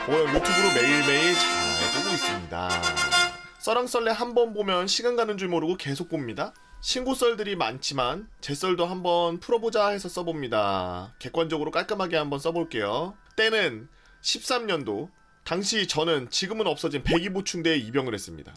유튜브로 매일매일 잘 보고 있습니다. 썰랑썰레 한 번 보면 시간 가는 줄 모르고 계속 봅니다. 신고 썰들이 많지만 제 썰도 한번 풀어보자 해서 써봅니다. 객관적으로 깔끔하게 한번 써볼게요. 때는 13년도. 당시 저는 지금은 없어진 백이보충대에 입영을 했습니다.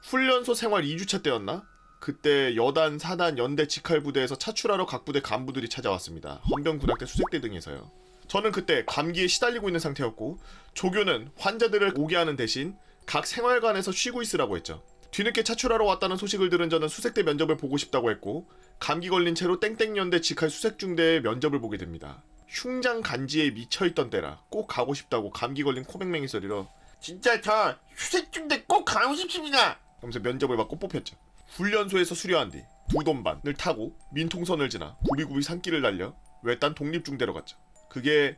훈련소 생활 2주차 때였나? 그때 여단, 사단, 연대 직할부대에서 차출하러 각 부대 간부들이 찾아왔습니다. 헌병군악대, 수색대 등에서요. 저는 그때 감기에 시달리고 있는 상태였고 조교는 환자들을 오게 하는 대신 각 생활관에서 쉬고 있으라고 했죠. 뒤늦게 차출하러 왔다는 소식을 들은 저는 수색대 면접을 보고 싶다고 했고 감기 걸린 채로 땡땡연대 직할 수색중대의 면접을 보게 됩니다. 흉장 간지에 미쳐있던 때라 꼭 가고 싶다고 감기 걸린 코맹맹이 소리로 진짜 저 수색중대 꼭 가고 싶습니다. 하면서 면접을 받고 뽑혔죠. 훈련소에서 수료한 뒤 두돈반을 타고 민통선을 지나 구비구비 산길을 달려 외딴 독립중대로 갔죠. 그게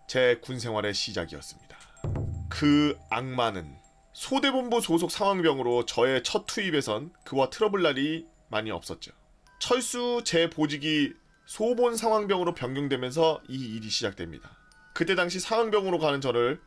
제 군생활의 시작이었습니다. 그 악마는 소대본부 소속 상황병으로 저의 첫 투입에선 그와 트러블 날이 많이 없었죠. 철수 제 보직이 소본 상황병으로 변경되면서 이 일이 시작됩니다. 그때 당시 상황병으로 가는 저를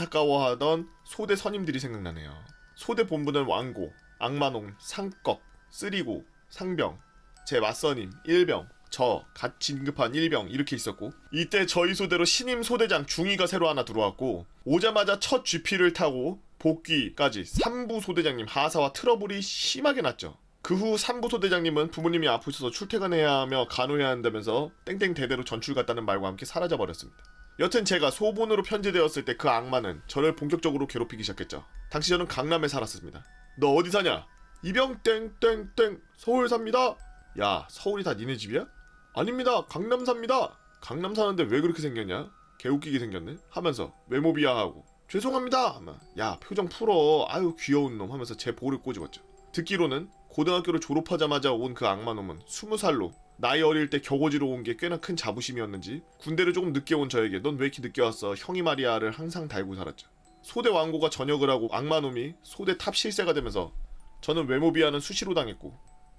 안타까워하던 소대 선임들이 생각나네요. 소대 본부는 왕고, 악마놈, 상꺽, 쓰리고, 상병, 제 맞선임, 일병, 저, 갓 진급한 일병 이렇게 있었고 이때 저희 소대로 신임 소대장 중위가 새로 하나 들어왔고 오자마자 첫 GP를 타고 복귀까지 3부 소대장님 하사와 트러블이 심하게 났죠. 그 후 3부 소대장님은 부모님이 아프셔서 출퇴근해야 하며 간호해야 한다면서 땡땡 대대로 전출 갔다는 말과 함께 사라져버렸습니다. 여튼 제가 소본으로 편제되었을 때 그 악마는 저를 본격적으로 괴롭히기 시작했죠. 당시 저는 강남에 살았습니다. 너 어디 사냐? 이병 땡땡땡 서울 삽니다. 야 서울이 다 니네 집이야? 아닙니다. 강남 삽니다. 강남 사는데 왜 그렇게 생겼냐? 개웃기게 생겼네? 하면서 외모 비하하고 죄송합니다 하면 야 표정 풀어 아유 귀여운 놈 하면서 제 볼을 꼬집었죠. 듣기로는 고등학교를 졸업하자마자 온 그 악마놈은 20살로 나이 어릴 때 겨고지로 온 게 꽤나 큰 자부심이었는지 군대를 조금 늦게 온 저에게 넌 왜 이렇게 늦게 왔어 형이 말이야를 항상 달고 살았죠. 소대 왕고가 전역을 하고 악마놈이 소대 탑 실세가 되면서 저는 외모 비하는 수시로 당했고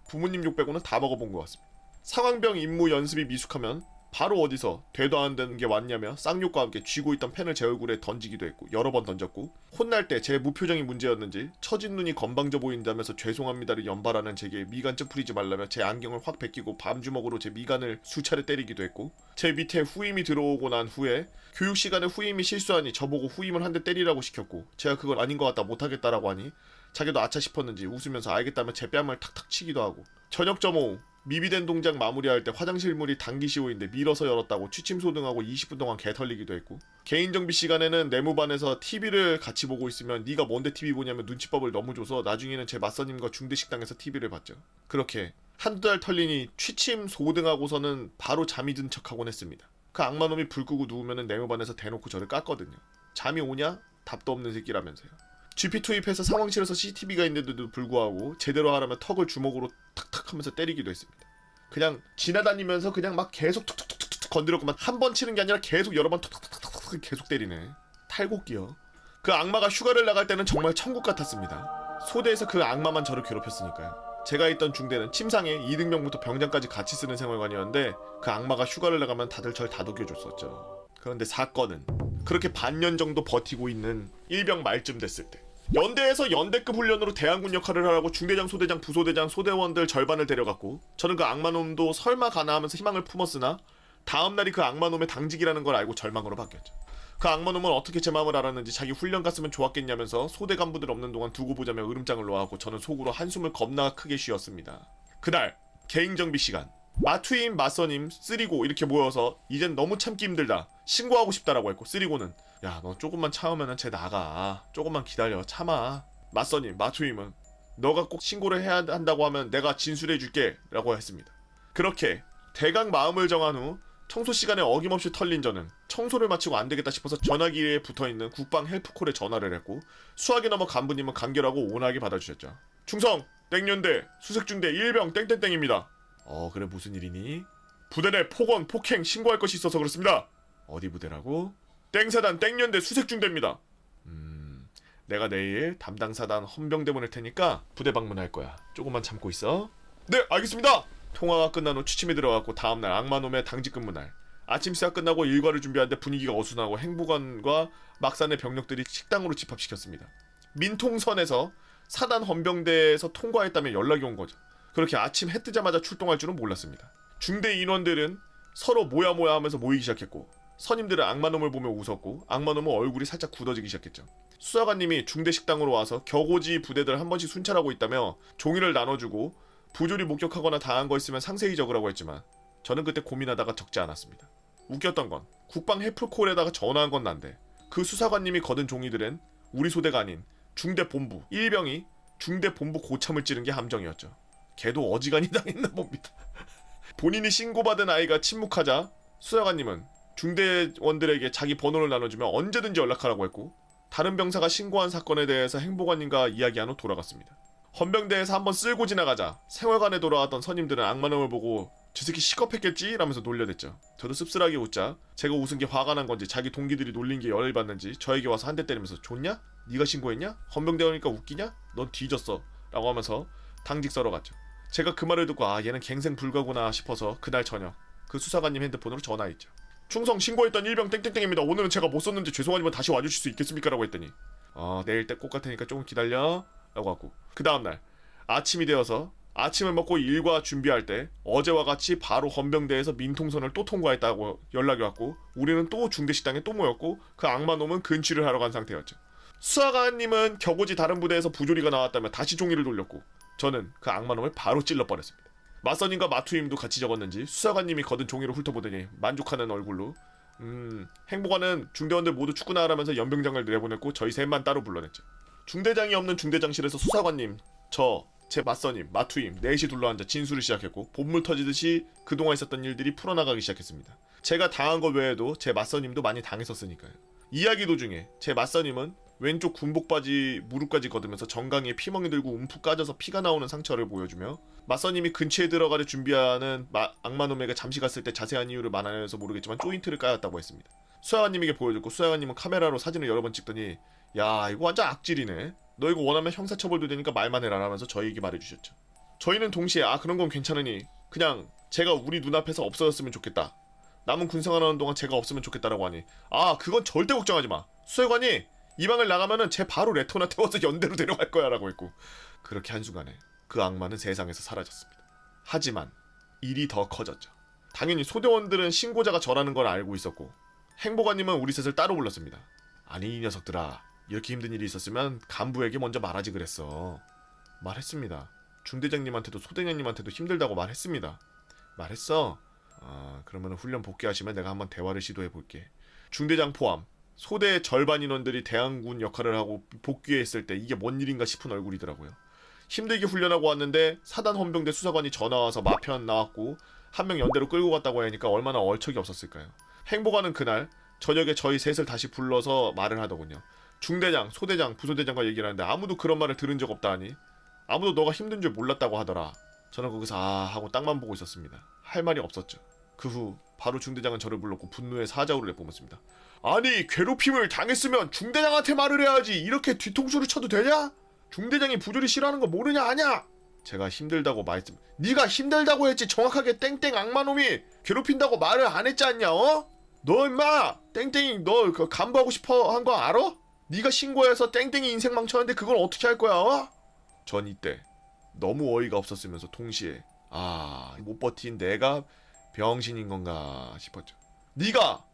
부모님 욕 빼고는 다 먹어본 것 같습니다. 상황병 임무 연습이 미숙하면 바로 어디서 되도 안 되는 게 왔냐며 쌍욕과 함께 쥐고 있던 펜을 제 얼굴에 던지기도 했고 여러 번 던졌고 혼날 때 제 무표정이 문제였는지 처진 눈이 건방져 보인다면서 죄송합니다를 연발하는 제게 미간 찌푸리지 말라며 제 안경을 확 벗기고 밤주먹으로 제 미간을 수차례 때리기도 했고 제 밑에 후임이 들어오고 난 후에 교육 시간에 후임이 실수하니 저보고 후임을 한 대 때리라고 시켰고 제가 그건 아닌 것 같다 못하겠다라고 하니 자기도 아차 싶었는지 웃으면서 알겠다며 제 뺨을 탁탁 치기도 하고 저녁 점 오후 미비된 동작 마무리할 때 화장실 문이 단기시호인데 밀어서 열었다고 취침소등하고 20분 동안 개털리기도 했고 개인정비 시간에는 내무반에서 TV를 같이 보고 있으면 네가 뭔데 TV 보냐면 눈치밥을 너무 줘서 나중에는 제 맞선님과 중대식당에서 TV를 봤죠. 그렇게 한두 달 털리니 취침소등하고서는 바로 잠이 든 척하곤 했습니다. 그 악마놈이 불 끄고 누우면 내무반에서 대놓고 저를 깠거든요. 잠이 오냐? 답도 없는 새끼라면서요. GP 투입해서 상황실에서 CCTV가 있는데도 불구하고 제대로 하라면 턱을 주먹으로 탁탁 하면서 때리기도 했습니다. 그냥 지나다니면서 그냥 막 계속 툭툭툭툭 건드렸구만. 한 번 치는 게 아니라 계속 여러 번 툭툭툭툭 계속 때리네. 탈곡기요. 그 악마가 휴가를 나갈 때는 정말 천국 같았습니다. 소대에서 그 악마만 저를 괴롭혔으니까요. 제가 있던 중대는 침상에 이등병부터 병장까지 같이 쓰는 생활관이었는데 그 악마가 휴가를 나가면 다들 절 다독여줬었죠. 그런데 사건은 그렇게 반년 정도 버티고 있는 일병 말쯤 됐을 때 연대에서 연대급 훈련으로 대항군 역할을 하라고 중대장, 소대장, 부소대장, 소대원들 절반을 데려갔고 저는 그 악마놈도 설마 가나 하면서 희망을 품었으나 다음날이 그 악마놈의 당직이라는 걸 알고 절망으로 바뀌었죠. 그 악마놈은 어떻게 제 마음을 알았는지 자기 훈련 갔으면 좋았겠냐면서 소대 간부들 없는 동안 두고 보자며 으름장을 놓아하고 저는 속으로 한숨을 겁나 크게 쉬었습니다. 그날 개인정비 시간 마투임, 맞선임, 쓰리고 이렇게 모여서 이젠 너무 참기 힘들다 신고하고 싶다라고 했고 쓰리고는 야 너 조금만 참으면은 쟤 나가 조금만 기다려 참아. 맞선임, 마투임은 너가 꼭 신고를 해야 한다고 하면 내가 진술해줄게 라고 했습니다. 그렇게 대강 마음을 정한 후 청소 시간에 어김없이 털린 저는 청소를 마치고 안되겠다 싶어서 전화기에 붙어있는 국방 헬프콜에 전화를 했고 수학이 넘어 간부님은 간결하고 온화하게 받아주셨죠. 충성! 땡연대 수색중대 일병 땡땡땡입니다. 그래 무슨 일이니? 부대 내 폭언, 폭행 신고할 것이 있어서 그렇습니다. 어디 부대라고? 땡사단 땡연대 수색중대입니다. 내가 내일 담당사단 헌병대 보낼 테니까 부대 방문할 거야. 조금만 참고 있어. 네 알겠습니다. 통화가 끝난 후 취침에 들어갔고 다음날 악마놈의 당직 근무 날 아침 시작 끝나고 일과를 준비하는데 분위기가 어수선하고 행보관과 막산의 병력들이 식당으로 집합시켰습니다. 민통선에서 사단 헌병대에서 통과했다며 연락이 온 거죠. 그렇게 아침 해 뜨자마자 출동할 줄은 몰랐습니다. 중대 인원들은 서로 모야 하면서 모이기 시작했고 선임들은 악마놈을 보며 웃었고 악마놈은 얼굴이 살짝 굳어지기 시작했죠. 수사관님이 중대 식당으로 와서 격오지 부대들 한 번씩 순찰하고 있다며 종이를 나눠주고 부조리 목격하거나 당한 거 있으면 상세히 적으라고 했지만 저는 그때 고민하다가 적지 않았습니다. 웃겼던 건 국방 해프콜에다가 전화한 건 난데 그 수사관님이 거둔 종이들은 우리 소대가 아닌 중대 본부 일병이 중대 본부 고참을 찌른 게 함정이었죠. 걔도 어지간히 당했나 봅니다. 본인이 신고받은 아이가 침묵하자 수사관님은 중대원들에게 자기 번호를 나눠주며 언제든지 연락하라고 했고 다른 병사가 신고한 사건에 대해서 행보관님과 이야기한 후 돌아갔습니다. 헌병대에서 한번 쓸고 지나가자 생활관에 돌아왔던 선임들은 악마놈을 보고 저 새끼 시겁했겠지? 라면서 놀려댔죠. 저도 씁쓸하게 웃자 제가 웃은 게 화가 난 건지 자기 동기들이 놀린 게 열을 받는지 저에게 와서 한 대 때리면서 좋냐? 네가 신고했냐? 헌병대원이니까 웃기냐? 넌 뒤졌어 라고 하면서 당직 썰어 갔죠. 제가 그 말을 듣고 아 얘는 갱생 불가구나 싶어서 그날 저녁 그 수사관님 핸드폰으로 전화했죠. 충성 신고했던 일병 땡땡땡입니다. 오늘은 제가 못 썼는데 죄송하지만 다시 와주실 수 있겠습니까? 라고 했더니 내일 때 꼭 갈 테니까 조금 기다려 라고 하고 그 다음날 아침이 되어서 아침을 먹고 일과 준비할 때 어제와 같이 바로 헌병대에서 민통선을 또 통과했다고 연락이 왔고 우리는 또 중대식당에 또 모였고 그 악마놈은 근치를 하러 간 상태였죠. 수사관님은 격오지 다른 부대에서 부조리가 나왔다며 다시 종이를 돌렸고 저는 그 악마놈을 바로 찔러버렸습니다. 맞선임과 마투임도 같이 적었는지 수사관님이 거둔 종이를 훑어보더니 만족하는 얼굴로 행보관은 중대원들 모두 축구나 하라면서 연병장을 내보냈고 저희 셋만 따로 불러냈죠. 중대장이 없는 중대장실에서 수사관님, 제 맞선임, 마투임 넷이 둘러앉아 진술을 시작했고 본물 터지듯이 그동안 있었던 일들이 풀어나가기 시작했습니다. 제가 당한 것 외에도 제 맞선임도 많이 당했었으니까요. 이야기 도중에 제 맞선임은 왼쪽 군복바지 무릎까지 걷으면서 정강이에 피멍이 들고 움푹 까져서 피가 나오는 상처를 보여주며 맞선임이 근처에 들어가려 준비하는 악마놈에게 잠시 갔을 때 자세한 이유를 말하면서 모르겠지만 조인트를 까였다고 했습니다. 수사관님에게 보여줬고 수사관님은 카메라로 사진을 여러 번 찍더니 야 이거 완전 악질이네. 너 이거 원하면 형사처벌도 되니까 말만 해라 라면서 저희에게 말해주셨죠. 저희는 동시에 그런 건 괜찮으니 그냥 제가 우리 눈앞에서 없어졌으면 좋겠다. 남은 군생활하는 동안 제가 없으면 좋겠다라고 하니 그건 절대 걱정하지 마. 수사관이 이 방을 나가면은 쟤 바로 레토나 태워서 연대로 데려갈 거야 라고 했고 그렇게 한순간에 그 악마는 세상에서 사라졌습니다. 하지만 일이 더 커졌죠. 당연히 소대원들은 신고자가 저라는 걸 알고 있었고 행보관님은 우리 셋을 따로 불렀습니다. 아니 이 녀석들아 이렇게 힘든 일이 있었으면 간부에게 먼저 말하지 그랬어. 말했습니다. 중대장님한테도 소대장님한테도 힘들다고 말했습니다. 말했어? 그러면 훈련 복귀하시면 내가 한번 대화를 시도해볼게. 중대장 포함 소대의 절반 인원들이 대항군 역할을 하고 복귀했을 때 이게 뭔 일인가 싶은 얼굴이더라고요. 힘들게 훈련하고 왔는데 사단 헌병대 수사관이 전화와서 마편 나왔고 한 명 연대로 끌고 갔다고 하니까 얼마나 얼척이 없었을까요. 행보관은 그날 저녁에 저희 셋을 다시 불러서 말을 하더군요. 중대장, 소대장, 부소대장과 얘기를 하는데 아무도 그런 말을 들은 적 없다 하니 아무도 너가 힘든 줄 몰랐다고 하더라. 저는 거기서 하고 땅만 보고 있었습니다. 할 말이 없었죠. 그 후 바로 중대장은 저를 불렀고 분노의 사자우를 내뿜었습니다. 아니 괴롭힘을 당했으면 중대장한테 말을 해야지 이렇게 뒤통수를 쳐도 되냐? 중대장이 부조리 싫어하는 거 모르냐 아냐? 제가 힘들다고 말했음. 네가 힘들다고 했지 정확하게 땡땡 악마놈이 괴롭힌다고 말을 안 했지 않냐 너 임마 땡땡이 너 그 간부하고 싶어 한 거 알아? 네가 신고해서 땡땡이 인생 망쳤는데 그걸 어떻게 할 거야 전 이때 너무 어이가 없었으면서 동시에 못 버틴 내가 병신인 건가 싶었죠. 네가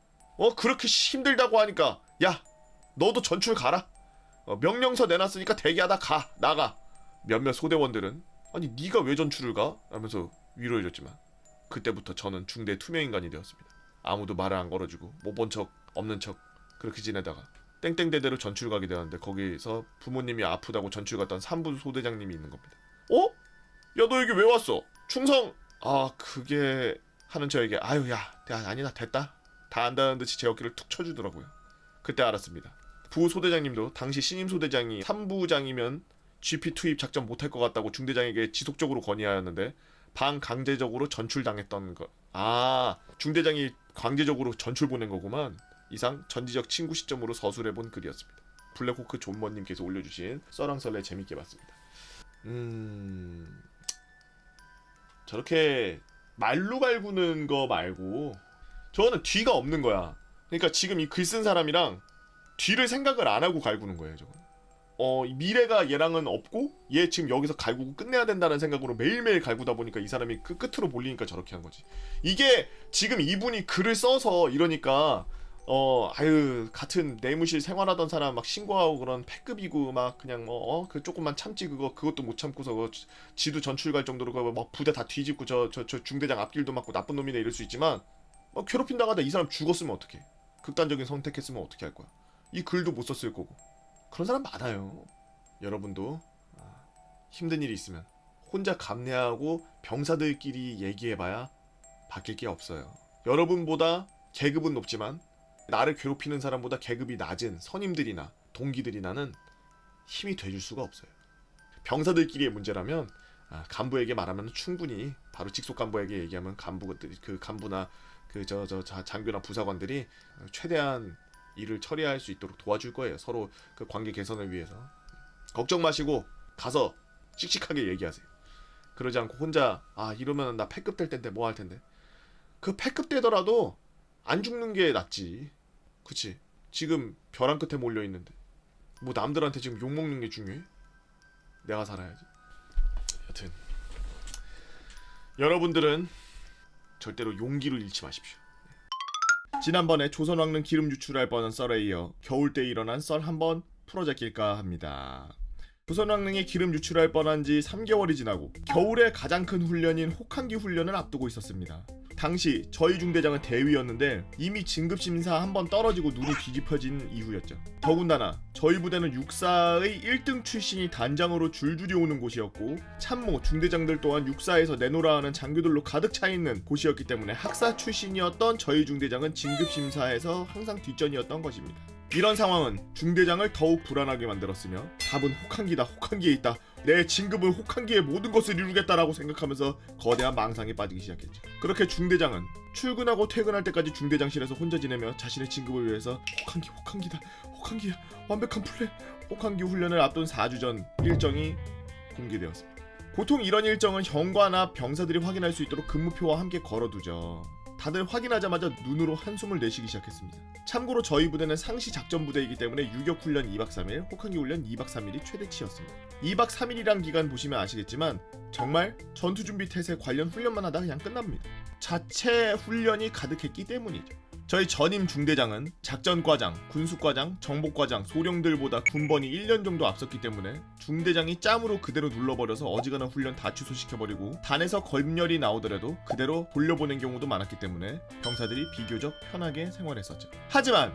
그렇게 힘들다고 하니까 야 너도 전출 가라. 명령서 내놨으니까 대기하다 나가. 몇몇 소대원들은 아니 네가 왜 전출을 가? 라면서 위로해줬지만 그때부터 저는 중대 투명인간이 되었습니다. 아무도 말을 안 걸어주고 못 본 척 없는 척 그렇게 지내다가 땡땡대대로 전출 가게 되었는데 거기서 부모님이 아프다고 전출 갔던 3부 소대장님이 있는 겁니다. 야 너 여기 왜 왔어? 충성! 그게 하는 저에게 아니다 됐다 다 안다는 듯이 제 어깨를 툭 쳐주더라고요. 그때 알았습니다. 부소대장님도 당시 신임 소대장이 3부장이면 GP 투입 작전 못할 것 같다고 중대장에게 지속적으로 건의하였는데 반강제적으로 전출당했던 것. 중대장이 강제적으로 전출 보낸 거구만. 이상 전지적 친구 시점으로 서술해본 글이었습니다. 블랙호크 존머님께서 올려주신 썰랑설레 재밌게 봤습니다. 저렇게 말로 갈구는 거 말고 저는 뒤가 없는 거야. 그러니까 지금 이 글 쓴 사람이랑 뒤를 생각을 안 하고 갈구는 거예요. 저건. 미래가 얘랑은 없고 얘 지금 여기서 갈구고 끝내야 된다는 생각으로 매일매일 갈구다 보니까 이 사람이 그 끝으로 몰리니까 저렇게 한 거지. 이게 지금 이분이 글을 써서 이러니까 같은 내무실 생활하던 사람 막 신고하고 그런 패급이고 막 그냥 그 조금만 참지 그것도 못 참고서 지도 전출 갈 정도로 막 부대 다 뒤집고 저 중대장 앞길도 맞고 나쁜 놈이네 이럴 수 있지만 괴롭힌다고 하다 이 사람 죽었으면 어떡해. 극단적인 선택했으면 어떻게 할 거야. 이 글도 못 썼을 거고. 그런 사람 많아요. 여러분도 힘든 일이 있으면 혼자 감내하고 병사들끼리 얘기해봐야 바뀔 게 없어요. 여러분보다 계급은 높지만 나를 괴롭히는 사람보다 계급이 낮은 선임들이나 동기들이나는 힘이 돼줄 수가 없어요. 병사들끼리의 문제라면 간부에게 말하면 충분히 바로 직속 간부에게 얘기하면 간부나 장교나 부사관들이 최대한 일을 처리할 수 있도록 도와줄 거예요. 서로 그 관계 개선을 위해서. 걱정 마시고 가서 씩씩하게 얘기하세요. 그러지 않고 혼자 이러면 나 패급 될 텐데 뭐 할 텐데. 그 패급 되더라도 안 죽는 게 낫지. 그치? 지금 벼랑 끝에 몰려 있는데 뭐 남들한테 지금 욕 먹는 게 중요해? 내가 살아야지. 여튼 여러분들은 절대로 용기를 잃지 마십시오. 지난번에 조선왕릉 기름 유출할 뻔한 썰에 이어 겨울 때 일어난 썰 한번 풀어제낄까 합니다. 조선왕릉에 기름 유출할 뻔한 지 3개월이 지나고 겨울에 가장 큰 훈련인 혹한기 훈련을 앞두고 있었습니다. 당시 저희 중대장은 대위였는데 이미 진급심사 한번 떨어지고 눈이 뒤집혀진 이후였죠. 더군다나 저희 부대는 육사의 1등 출신이 단장으로 줄줄이 오는 곳이었고 참모, 중대장들 또한 육사에서 내노라 하는 장교들로 가득 차있는 곳이었기 때문에 학사 출신이었던 저희 중대장은 진급심사에서 항상 뒷전이었던 것입니다. 이런 상황은 중대장을 더욱 불안하게 만들었으며 답은 혹한기다, 혹한기에 있다, 내 진급은 혹한기의 모든 것을 이루겠다라고 생각하면서 거대한 망상에 빠지기 시작했죠. 그렇게 중대장은 출근하고 퇴근할 때까지 중대장실에서 혼자 지내며 자신의 진급을 위해서 혹한기다, 혹한기야, 완벽한 플랜, 혹한기 훈련을 앞둔 4주 전 일정이 공개되었습니다. 보통 이런 일정은 형과나 병사들이 확인할 수 있도록 근무표와 함께 걸어두죠. 다들 확인하자마자 눈으로 한숨을 내쉬기 시작했습니다. 참고로 저희 부대는 상시 작전 부대이기 때문에 유격 훈련 2박 3일, 혹한기 훈련 2박 3일이 최대치였습니다. 2박 3일이란 기간 보시면 아시겠지만 정말 전투 준비 태세 관련 훈련만 하다 그냥 끝납니다. 자체 훈련이 가득했기 때문이죠. 저희 전임 중대장은 작전과장, 군수과장, 정복과장, 소령들보다 군번이 1년 정도 앞섰기 때문에 중대장이 짬으로 그대로 눌러버려서 어지간한 훈련 다 취소시켜버리고 단에서 검열이 나오더라도 그대로 돌려보낸 경우도 많았기 때문에 병사들이 비교적 편하게 생활했었죠. 하지만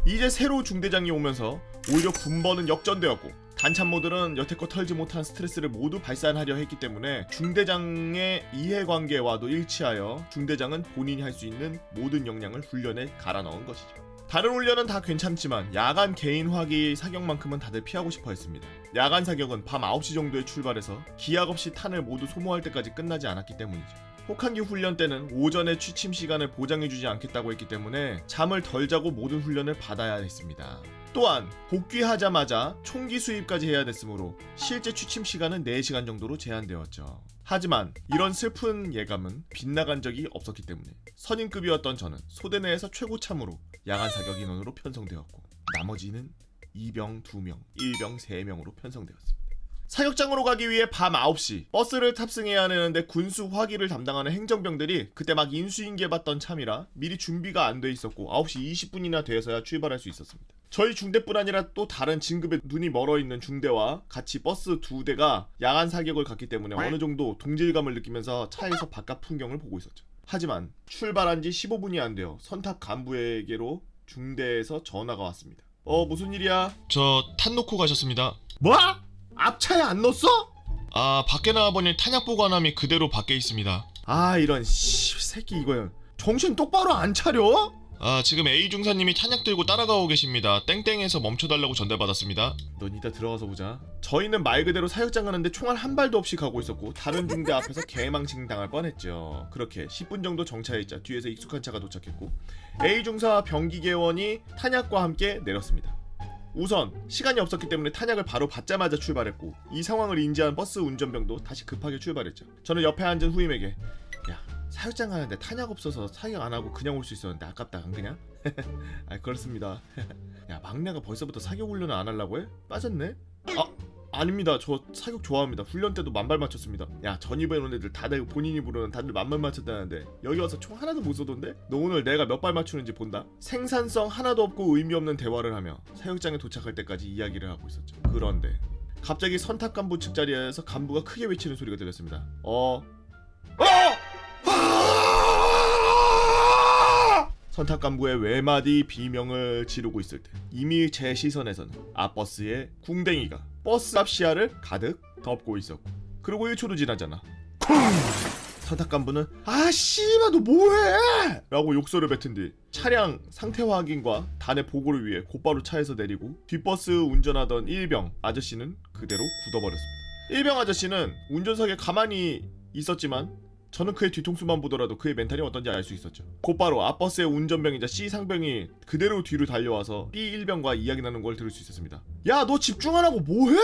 이제 새로 중대장이 오면서 오히려 군번은 역전되었고 단참모들은 여태껏 털지 못한 스트레스를 모두 발산하려 했기 때문에 중대장의 이해관계와도 일치하여 중대장은 본인이 할 수 있는 모든 역량을 훈련에 갈아 넣은 것이죠. 다른 훈련은 다 괜찮지만 야간 개인 화기 사격만큼은 다들 피하고 싶어 했습니다. 야간 사격은 밤 9시 정도에 출발해서 기약 없이 탄을 모두 소모할 때까지 끝나지 않았기 때문이죠. 혹한기 훈련 때는 오전에 취침 시간을 보장해주지 않겠다고 했기 때문에 잠을 덜 자고 모든 훈련을 받아야 했습니다. 또한 복귀하자마자 총기 수입까지 해야 됐으므로 실제 취침 시간은 4시간 정도로 제한되었죠. 하지만 이런 슬픈 예감은 빗나간 적이 없었기 때문에 선임급이었던 저는 소대 내에서 최고참으로 야간 사격 인원으로 편성되었고 나머지는 2병 2명, 1병 3명으로 편성되었습니다. 사격장으로 가기 위해 밤 9시 버스를 탑승해야 하는데 군수 화기를 담당하는 행정병들이 그때 막 인수인계받던 참이라 미리 준비가 안 돼 있었고 9시 20분이나 돼서야 출발할 수 있었습니다. 저희 중대뿐 아니라 또 다른 진급에 눈이 멀어 있는 중대와 같이 버스 2대가 야간 사격을 갔기 때문에 어느 정도 동질감을 느끼면서 차에서 바깥 풍경을 보고 있었죠. 하지만 출발한 지 15분이 안 되어 선탑 간부에게로 중대에서 전화가 왔습니다. 무슨 일이야? 저 탄 놓고 가셨습니다. 뭐? 앞차에 안 넣었어? 밖에 나와보니 탄약 보관함이 그대로 밖에 있습니다. 이런 새끼 이거야. 정신 똑바로 안 차려? 지금 A 중사님이 탄약 들고 따라가고 계십니다. 땡땡에서 멈춰달라고 전달받았습니다. 넌 이따 들어가서 보자. 저희는 말 그대로 사격장 가는데 총알 한 발도 없이 가고 있었고 다른 중대 앞에서 개망신 당할 뻔했죠. 그렇게 10분 정도 정차해 있자 뒤에서 익숙한 차가 도착했고 A 중사와 병기계원이 탄약과 함께 내렸습니다. 우선 시간이 없었기 때문에 탄약을 바로 받자마자 출발했고 이 상황을 인지한 버스 운전병도 다시 급하게 출발했죠. 저는 옆에 앉은 후임에게 야 사육장 가는데 탄약 없어서 사육 안 하고 그냥 올 수 있었는데 아깝다 안 그냥? 아 그렇습니다. 야 막내가 벌써부터 사격 훈련을 안 하려고 해? 빠졌네? 아닙니다. 저 사격 좋아합니다. 훈련 때도 만발 맞췄습니다. 야 전입에 오는 애들 다들 본인이 부르는 다들 만발 맞췄다는데 여기 와서 총 하나도 못 쏘던데? 너 오늘 내가 몇 발 맞추는지 본다. 생산성 하나도 없고 의미 없는 대화를 하며 사육장에 도착할 때까지 이야기를 하고 있었죠. 그런데 갑자기 선탑 간부 측 자리에서 간부가 크게 외치는 소리가 들렸습니다. 선탑 간부의 외마디 비명을 지르고 있을 때 이미 제 시선에서는 앞버스의 궁뎅이가 버스 앞 시야를 가득 덮고 있었고 그리고 1초도 지나잖아. 쿵! 선탑 간부는 아 씨발 너 뭐해! 라고 욕설을 뱉은 뒤 차량 상태 확인과 단의 보고를 위해 곧바로 차에서 내리고 뒷버스 운전하던 일병 아저씨는 그대로 굳어버렸습니다. 일병 아저씨는 운전석에 가만히 있었지만 저는 그의 뒤통수만 보더라도 그의 멘탈이 어떤지 알 수 있었죠. 곧바로 앞버스의 운전병이자 C 상병이 그대로 뒤로 달려와서 B 일병과 이야기 나누는 걸 들을 수 있었습니다. 야 너 집중 안 하고 뭐해?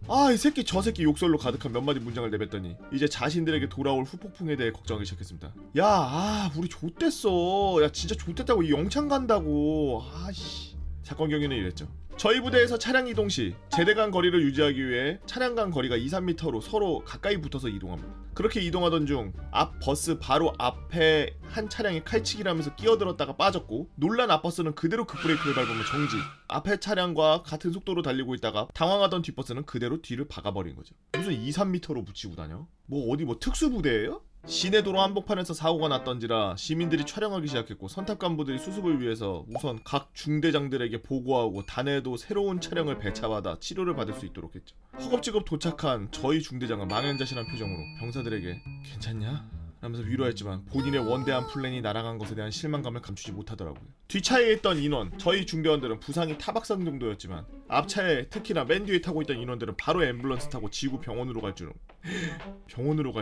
아 이 새끼 저 새끼 욕설로 가득한 몇 마디 문장을 내뱉더니 이제 자신들에게 돌아올 후폭풍에 대해 걱정하기 시작했습니다. 야 우리 좆됐어. 야 진짜 좆됐다고 이 영창 간다고. 아씨. 사건 경위는 이랬죠. 저희 부대에서 차량 이동 시 제대 간 거리를 유지하기 위해 차량 간 거리가 2-3m로 서로 가까이 붙어서 이동합니다. 그렇게 이동하던 중 앞 버스 바로 앞에 한 차량이 칼치기를 하면서 끼어들었다가 빠졌고 놀란 앞버스는 그대로 급브레이크를 밟으며 정지. 앞에 차량과 같은 속도로 달리고 있다가 당황하던 뒷버스는 그대로 뒤를 박아버린 거죠. 무슨 2-3m로 붙이고 다녀? 뭐 어디 뭐 특수부대예요? 시내도로 한복판에서 사고가 났던지라 시민들이 촬영하기 시작했고 선탑 간부들이 수습을 위해서 우선 각 중대장들에게 보고하고 단에도 새로운 차량을 배차받아 치료를 받을 수 있도록 했죠. 허겁지겁 도착한 저희 중대장은 망연자실한 표정으로 병사들에게 괜찮냐? 하면서 위로했지만 본인의 원대한 플랜이 날아간 것에 대한 실망감을 감추지 못하더라고요. 뒷차에 있던 인원, 저희 중대원들은 부상이 타박상 정도였지만 앞차에 특히나 맨 뒤에 타고 있던 인원들은 바로 앰뷸런스 타고 지구 병원으로 갈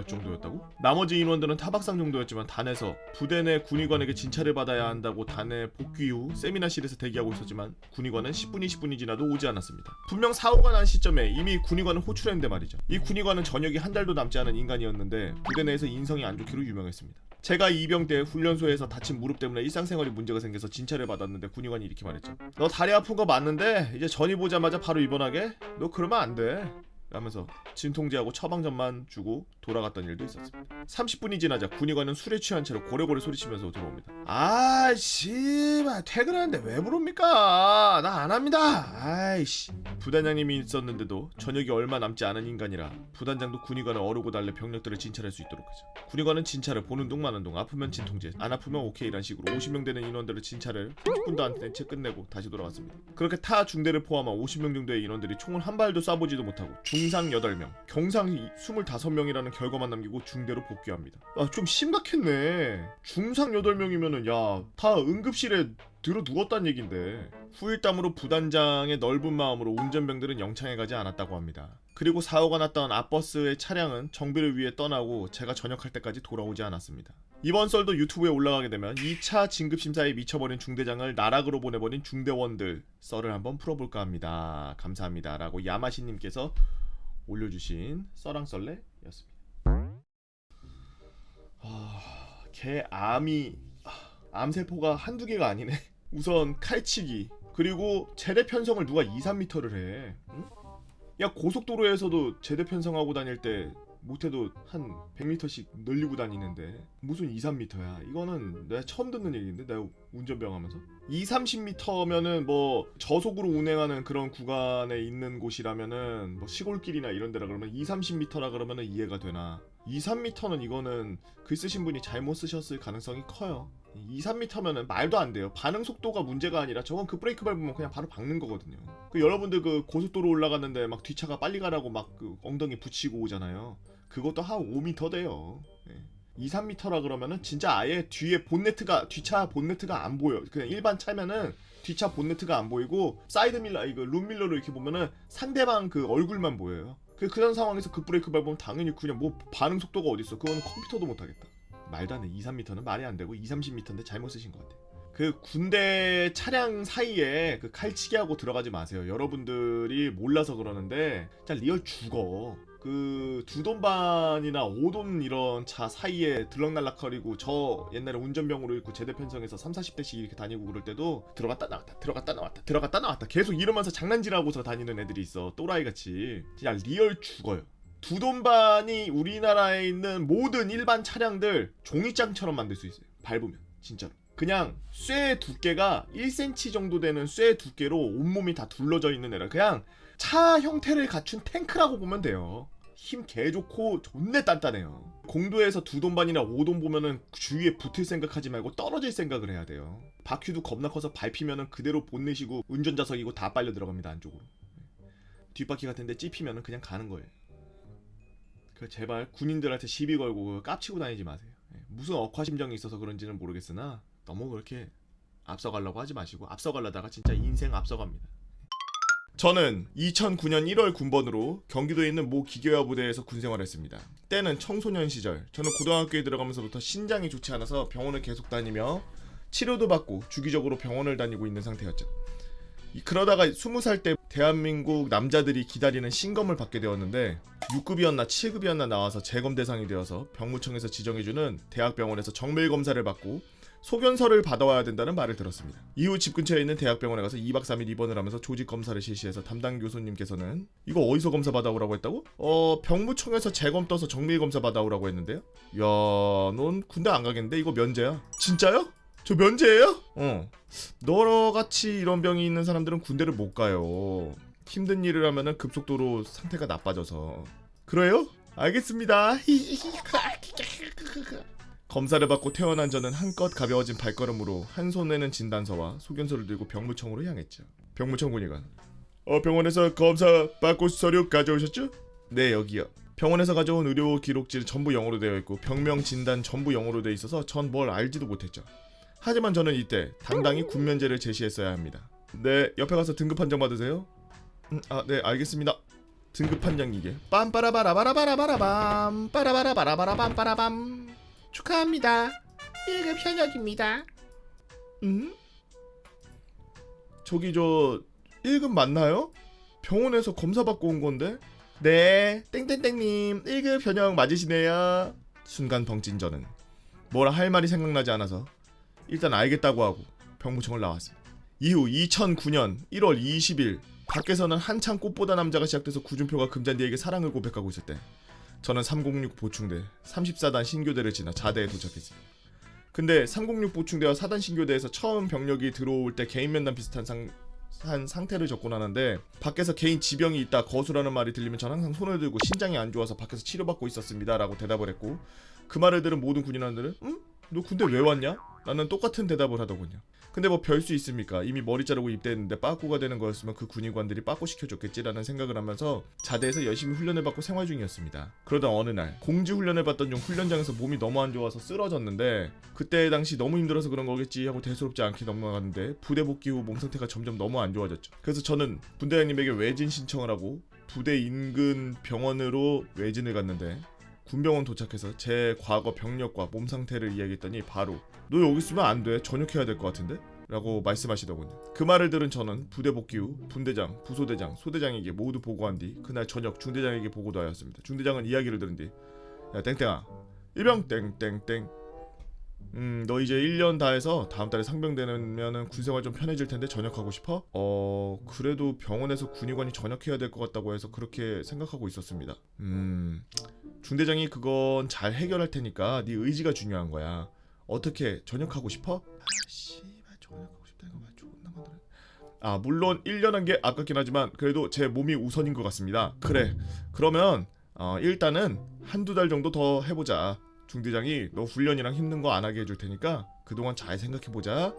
정도였다고? 나머지 인원들은 타박상 정도였지만 단에서 부대 내 군의관에게 진찰을 받아야 한다고 단에 복귀 후 세미나실에서 대기하고 있었지만 군의관은 10분이 지나도 오지 않았습니다. 분명 사고가 난 시점에 이미 군의관은 호출했는데 말이죠. 이 군의관은 전역이 한 달도 남지 않은 인간이었는데 부대 내에서 인성이 안 좋기로 유명했습니다. 제가 이병 때 훈련소에서 다친 무릎 때문에 일상생활에 문제가 생겨서 진찰을 받았는데 군의관이 이렇게 말했죠. 너 다리 아픈 거 맞는데 이제 전입 오자마자 바로 입원하게? 너 그러면 안 돼. 라면서 진통제하고 처방전만 주고 돌아갔던 일도 있었습니다. 30분이 지나자 군의관은 술에 취한 채로 고래고래 소리치면서 들어옵니다. 아이씨 퇴근하는데 왜 부릅니까? 나 안 합니다. 아이씨. 부단장님이 있었는데도 저녁이 얼마 남지 않은 인간이라 부단장도 군의관을 어르고 달래 병력들을 진찰할 수 있도록 하죠. 군의관은 진찰을 보는 둥 마는 둥 아프면 진통제 안 아프면 오케이 이란 식으로 50명 되는 인원들을 진찰을 30분도 안 된 채 끝내고 다시 돌아갔습니다. 그렇게 타 중대를 포함한 50명 정도의 인원들이 총을 한 발도 쏴보지도 못하고 중상 8명, 경상 25명이라는 결과만 남기고 중대로 복귀합니다. 좀 심각했네. 중상 8명이면은 다 응급실에 들어 누웠단 얘긴데. 후일담으로 부단장의 넓은 마음으로 운전병들은 영창에 가지 않았다고 합니다. 그리고 사고가 났던 앞버스의 차량은 정비를 위해 떠나고 제가 전역할 때까지 돌아오지 않았습니다. 이번 썰도 유튜브에 올라가게 되면 2차 진급심사에 미쳐버린 중대장을 나락으로 보내버린 중대원들 썰을 한번 풀어볼까 합니다. 감사합니다 라고 야마시님께서 올려주신 썰랑썰레였습니다. 개 암세포가 한두 개가 아니네. 우선 칼치기 그리고 제대 편성을 누가 2-3m를 해. 응? 야 고속도로에서도 제대 편성하고 다닐 때 못해도 한 100m씩 늘리고 다니는데 무슨 2-3m야. 이거는 내가 처음 듣는 얘기인데 내가 운전병 하면서 2-30m면은 뭐 저속으로 운행하는 그런 구간에 있는 곳이라면은 뭐 시골길이나 이런 데라 그러면 2-30m라 그러면은 이해가 되나 2-3m는 이거는 글 쓰신 분이 잘못 쓰셨을 가능성이 커요. 2-3m면은 말도 안 돼요. 반응 속도가 문제가 아니라 저건 그 브레이크 밟으면 그냥 바로 박는 거거든요. 여러분들 그 고속도로 올라갔는데 막 뒤차가 빨리 가라고 막 그 엉덩이 붙이고 오잖아요. 그것도 한 5m 돼요. 2-3m라 그러면은 진짜 아예 뒤차 본네트가 안 보여. 그냥 일반 차면은 뒤차 본네트가 안 보이고 사이드 밀러, 이거 룸밀러로 이렇게 보면은 상대방 그 얼굴만 보여요. 그런 상황에서 그 브레이크 밟으면 당연히 그냥 뭐 반응 속도가 어딨어. 그거는 컴퓨터도 못하겠다. 말도 안 돼. 2-3m는 말이 안 되고 2-30m인데 잘못 쓰신 것 같아. 그 군대 차량 사이에 그 칼치기하고 들어가지 마세요. 여러분들이 몰라서 그러는데 진짜 리얼 죽어. 그 두돈반이나 오돈 이런 차 사이에 들락날락거리고 저 옛날에 운전병으로 있고 제대 편성해서 3, 40대씩 이렇게 다니고 그럴 때도 들어갔다 나왔다 들어갔다 나왔다 들어갔다 나왔다 계속 이러면서 장난질하고서 다니는 애들이 있어. 또라이같이. 진짜 리얼 죽어요. 두돈반이 우리나라에 있는 모든 일반 차량들 종이장처럼 만들 수 있어요. 밟으면 진짜로. 그냥 쇠 두께가 1cm 정도 되는 쇠 두께로 온몸이 다 둘러져 있는 애라 그냥 차 형태를 갖춘 탱크라고 보면 돼요. 힘 개 좋고 존내 단단해요. 공도에서 두돈반이나 오돈 보면은 주위에 붙을 생각하지 말고 떨어질 생각을 해야 돼요. 바퀴도 겁나 커서 밟히면은 그대로 본넷이고 운전자석이고 다 빨려 들어갑니다. 안쪽으로. 뒷바퀴 같은데 찝히면은 그냥 가는 거예요. 그 제발 군인들한테 시비 걸고 깝치고 다니지 마세요. 무슨 억하심정이 있어서 그런지는 모르겠으나 너무 그렇게 앞서가려고 하지 마시고 앞서가려다가 진짜 인생 앞서갑니다. 저는 2009년 1월 군번으로 경기도에 있는 모 기계화 부대에서 군생활을 했습니다. 때는 청소년 시절. 저는 고등학교에 들어가면서부터 신장이 좋지 않아서 병원을 계속 다니며 치료도 받고 주기적으로 병원을 다니고 있는 상태였죠. 그러다가 20살 때 대한민국 남자들이 기다리는 신검을 받게 되었는데 6급이었나 7급이었나 나와서 재검 대상이 되어서 병무청에서 지정해주는 대학병원에서 정밀검사를 받고 소견서를 받아와야 된다는 말을 들었습니다. 이후 집 근처에 있는 대학병원에 가서 2박 3일 입원을 하면서 조직검사를 실시해서 담당 교수님께서는 이거 어디서 검사 받아오라고 했다고? 병무청에서 재검 떠서 정밀검사 받아오라고 했는데요? 야, 넌 군대 안 가겠는데? 이거 면제야. 진짜요? 저 면제예요? 너같이 이런 병이 있는 사람들은 군대를 못 가요. 힘든 일을 하면은 급속도로 상태가 나빠져서. 그래요? 알겠습니다. 검사를 받고 퇴원한 저는 한껏 가벼워진 발걸음으로 한 손에는 진단서와 소견서를 들고 병무청으로 향했죠. 병무청 군의관. 병원에서 검사 받고 서류 가져오셨죠? 네, 여기요. 병원에서 가져온 의료 기록지는 전부 영어로 되어 있고 병명 진단 전부 영어로 되어 있어서 전 뭘 알지도 못했죠. 하지만 저는 이때 당당히 군면제를 제시했어야 합니다. 네, 옆에 가서 등급 판정 받으세요. 네, 알겠습니다. 등급 판정 이게 빰빠라바라바라바라바라밤 빠라바라바라바라밤 축하합니다. 1급 현역입니다. 저기 저 1급 맞나요? 병원에서 검사 받고 온 건데? 네, 땡땡땡님 1급 현역 맞으시네요. 순간 벙찐 저는 뭐라 할 말이 생각나지 않아서 일단 알겠다고 하고 병무청을 나왔습니다. 이후 2009년 1월 20일 밖에서는 한창 꽃보다 남자가 시작돼서 구준표가 금잔디에게 사랑을 고백하고 있을 때 저는 306 보충대 34단 신교대를 지나 자대에 도착했습니다. 근데 306 보충대와 4단 신교대에서 처음 병력이 들어올 때 개인 면담 비슷한 상태를 접근하는데 밖에서 개인 지병이 있다 거수라는 말이 들리면 전 항상 손을 들고 신장이 안 좋아서 밖에서 치료받고 있었습니다 라고 대답을 했고 그 말을 들은 모든 군인원들은 응? 너 군대 왜 왔냐? 라는 똑같은 대답을 하더군요. 근데 뭐 별 수 있습니까? 이미 머리 자르고 입대했는데 빠꾸가 되는 거였으면 그 군의관들이 빠꾸 시켜줬겠지라는 생각을 하면서 자대에서 열심히 훈련을 받고 생활 중이었습니다. 그러다 어느 날 공지 훈련을 받던 중 훈련장에서 몸이 너무 안 좋아서 쓰러졌는데 그때 당시 너무 힘들어서 그런 거겠지 하고 대수롭지 않게 넘어갔는데 부대 복귀 후 몸 상태가 점점 너무 안 좋아졌죠. 그래서 저는 분대장님에게 외진 신청을 하고 부대 인근 병원으로 외진을 갔는데 군병원 도착해서 제 과거 병력과 몸 상태를 이야기했더니 바로 너 여기 있으면 안 돼. 전역해야 될 것 같은데? 라고 말씀하시더군요. 그 말을 들은 저는 부대 복귀 후 분대장, 부소대장, 소대장에게 모두 보고한 뒤 그날 저녁 중대장에게 보고도 하였습니다. 중대장은 이야기를 들은 뒤 야 땡땡아 일병 땡땡땡 너 이제 1년 다 해서 다음 달에 상병되면은 군생활 좀 편해질 텐데 전역하고 싶어? 그래도 병원에서 군의관이 전역해야 될 것 같다고 해서 그렇게 생각하고 있었습니다. 중대장이 그건 잘 해결할 테니까 네 의지가 중요한 거야. 어떻게 전역하고 싶어? 씨발 전역하고 싶다는 거 말 존나 많더라. 물론 1년 한 게 아깝긴 하지만 그래도 제 몸이 우선인 것 같습니다. 그래 그러면 일단은 한두 달 정도 더 해보자. 중대장이 너 훈련이랑 힘든 거 안 하게 해줄 테니까 그동안 잘 생각해보자.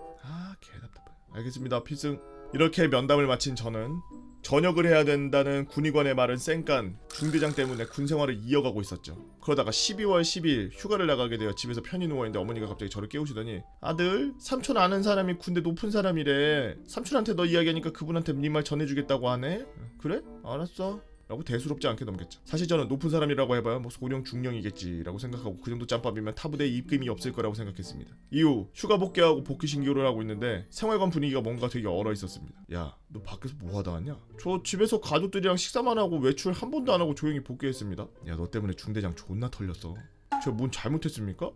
개답답해. 알겠습니다 필승. 이렇게 면담을 마친 저는 전역을 해야 된다는 군의관의 말은 쌩깐 중대장 때문에 군생활을 이어가고 있었죠. 그러다가 12월 10일 휴가를 나가게 되어 집에서 편히 누워있는데 어머니가 갑자기 저를 깨우시더니 아들 삼촌 아는 사람이 군대 높은 사람이래. 삼촌한테 너 이야기하니까 그분한테 네 말 전해주겠다고 하네. 그래? 알았어. 라고 대수롭지 않게 넘겼죠. 사실 저는 높은 사람이라고 해봐야 뭐 소령 중령이겠지라고 생각하고 그 정도 짬밥이면 타부대에 입금이 없을 거라고 생각했습니다. 이후 휴가 복귀하고 복귀 신규를 하고 있는데 생활관 분위기가 뭔가 되게 얼어 있었습니다. 야, 너 밖에서 뭐 하다 왔냐? 저 집에서 가족들이랑 식사만 하고 외출 한 번도 안 하고 조용히 복귀했습니다. 야, 너 때문에 중대장 존나 털렸어. 제가 뭔 잘못했습니까?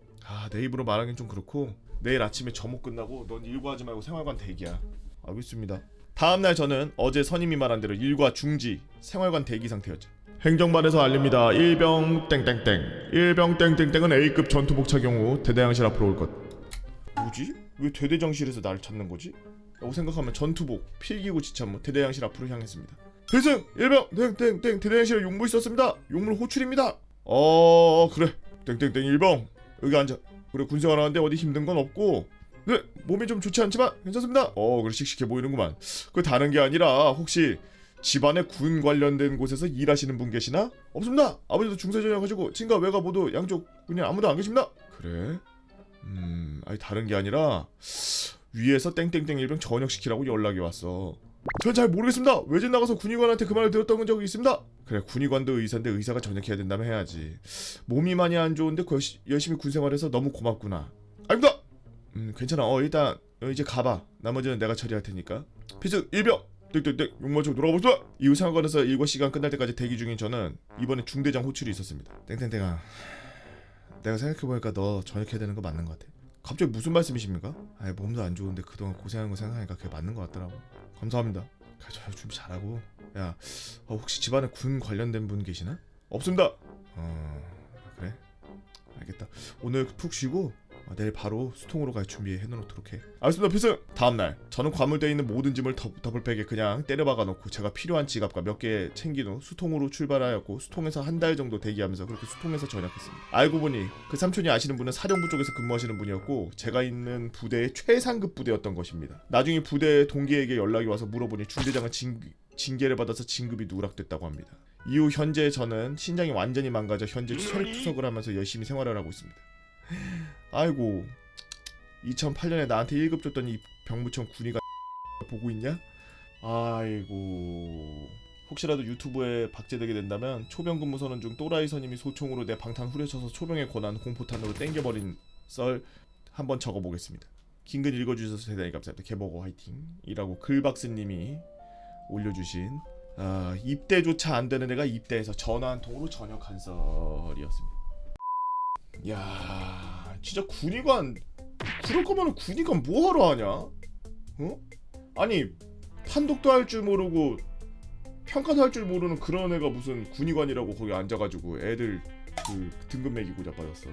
내 입으로 말하긴 좀 그렇고 내일 아침에 점호 끝나고 넌 일과하지 말고 생활관 대기야. 알겠습니다. 다음날 저는 어제 선임이 말한 대로 일과 중지, 생활관 대기 상태였죠. 행정반에서 알립니다. 일병 땡땡땡. 일병 땡땡땡은 A급 전투복 착용 후 대대장실 앞으로 올 것. 뭐지? 왜 대대장실에서 날 찾는 거지? 라고 생각하면 전투복, 필기구 지참무 대대장실 앞으로 향했습니다. 필승! 일병 땡땡땡 대대장실에 용무 있었습니다. 용물 호출입니다. 그래. 땡땡땡 일병 여기 앉아. 그래 군생활 하는데 어디 힘든 건 없고 네 몸이 좀 좋지 않지만 괜찮습니다. 그래 씩씩해 보이는구만. 그 다른 게 아니라 혹시 집안에 군 관련된 곳에서 일하시는 분 계시나? 없습니다. 아버지도 중세전역하시고 친가 외가 모두 양쪽 군인 아무도 안 계십니다. 그래? 아니 다른 게 아니라 위에서 땡땡땡 일병 전역시키라고 연락이 왔어. 전 잘 모르겠습니다. 외진 나가서 군의관한테 그 말을 들었던 적이 있습니다. 그래 군의관도 의사인데 의사가 전역해야 된다면 해야지. 몸이 많이 안 좋은데 열심히 군생활해서 너무 고맙구나. 아닙니다. 괜찮아. 일단 이제 가봐. 나머지는 내가 처리할 테니까. 필승 일병 땡땡땡 용마치고 돌아가보자. 이후 상관관에서 일과 시간 끝날 때까지 대기 중인 저는 이번에 중대장 호출이 있었습니다. 땡땡땡아, 내가 생각해보니까 너 전역해야 되는 거 맞는 것 같아. 갑자기 무슨 말씀이십니까? 몸도 안 좋은데 그동안 고생한 거 생각하니까 그게 맞는 것 같더라고. 감사합니다. 저 준비 잘하고. 야, 혹시 집안에 군 관련된 분 계시나? 없습니다. 그래? 알겠다. 오늘 푹 쉬고 내일 바로 수통으로 갈 준비해 놓도록 해. 알겠습니다. 필승! 다음날 저는 과물되어 있는 모든 짐을 더블백에 그냥 때려박아 놓고 제가 필요한 지갑과 몇 개 챙긴 후 수통으로 출발하였고 수통에서 한 달 정도 대기하면서 그렇게 수통에서 전역했습니다. 알고 보니 그 삼촌이 아시는 분은 사령부 쪽에서 근무하시는 분이었고 제가 있는 부대의 최상급 부대였던 것입니다. 나중에 부대 동기에게 연락이 와서 물어보니 중대장은 징계를 받아서 진급이 누락됐다고 합니다. 이후 현재 저는 신장이 완전히 망가져 현재 혈투석을 하면서 열심히 생활을 하고 있습니다. 아이고 2008년에 나한테 1급 줬던 이 병무청 군의가 보고 있냐? 아이고 혹시라도 유튜브에 박제되게 된다면 초병 근무선언 중 또라이 선임이 소총으로 내 방탄 후려쳐서 초병에 권한 공포탄으로 땡겨버린 썰 한번 적어보겠습니다. 긴글 읽어주셔서 대단히 감사합니다. 개버거 화이팅 이라고 글박스님이 올려주신 입대조차 안되는 애가 입대해서 전화 한 통으로 전역한 썰이었습니다. 야, 진짜 군의관 그럴 거면 군의관 뭐하러 하냐? 아니 판독도 할 줄 모르고 평가도 할 줄 모르는 그런 애가 무슨 군의관이라고 거기 앉아가지고 애들 그 등급 매기고 자빠졌어.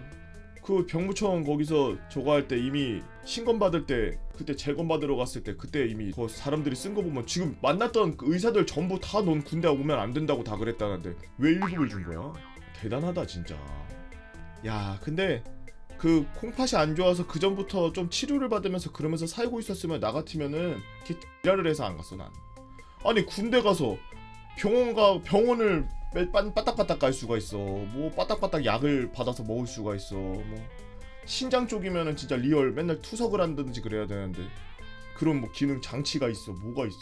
그 병무청 거기서 저거 할 때 이미 신검 받을 때 그때 재검 받으러 갔을 때 그때 이미 그 사람들이 쓴 거 보면 지금 만났던 그 의사들 전부 다 넌 군대 오면 안 된다고 다 그랬다는데 왜 1급을 준 거야? 대단하다 진짜. 야 근데 그 콩팥이 안 좋아서 그 전부터 좀 치료를 받으면서 그러면서 살고 있었으면 나 같으면은 이렇게 지랄을 해서 안 갔어 난. 아니 군대 가서 병원을 빠딱빠딱 갈 수가 있어. 뭐 빠딱빠딱 약을 받아서 먹을 수가 있어. 뭐 신장 쪽이면은 진짜 리얼 맨날 투석을 한다든지 그래야 되는데 그런 뭐 기능 장치가 있어. 뭐가 있어.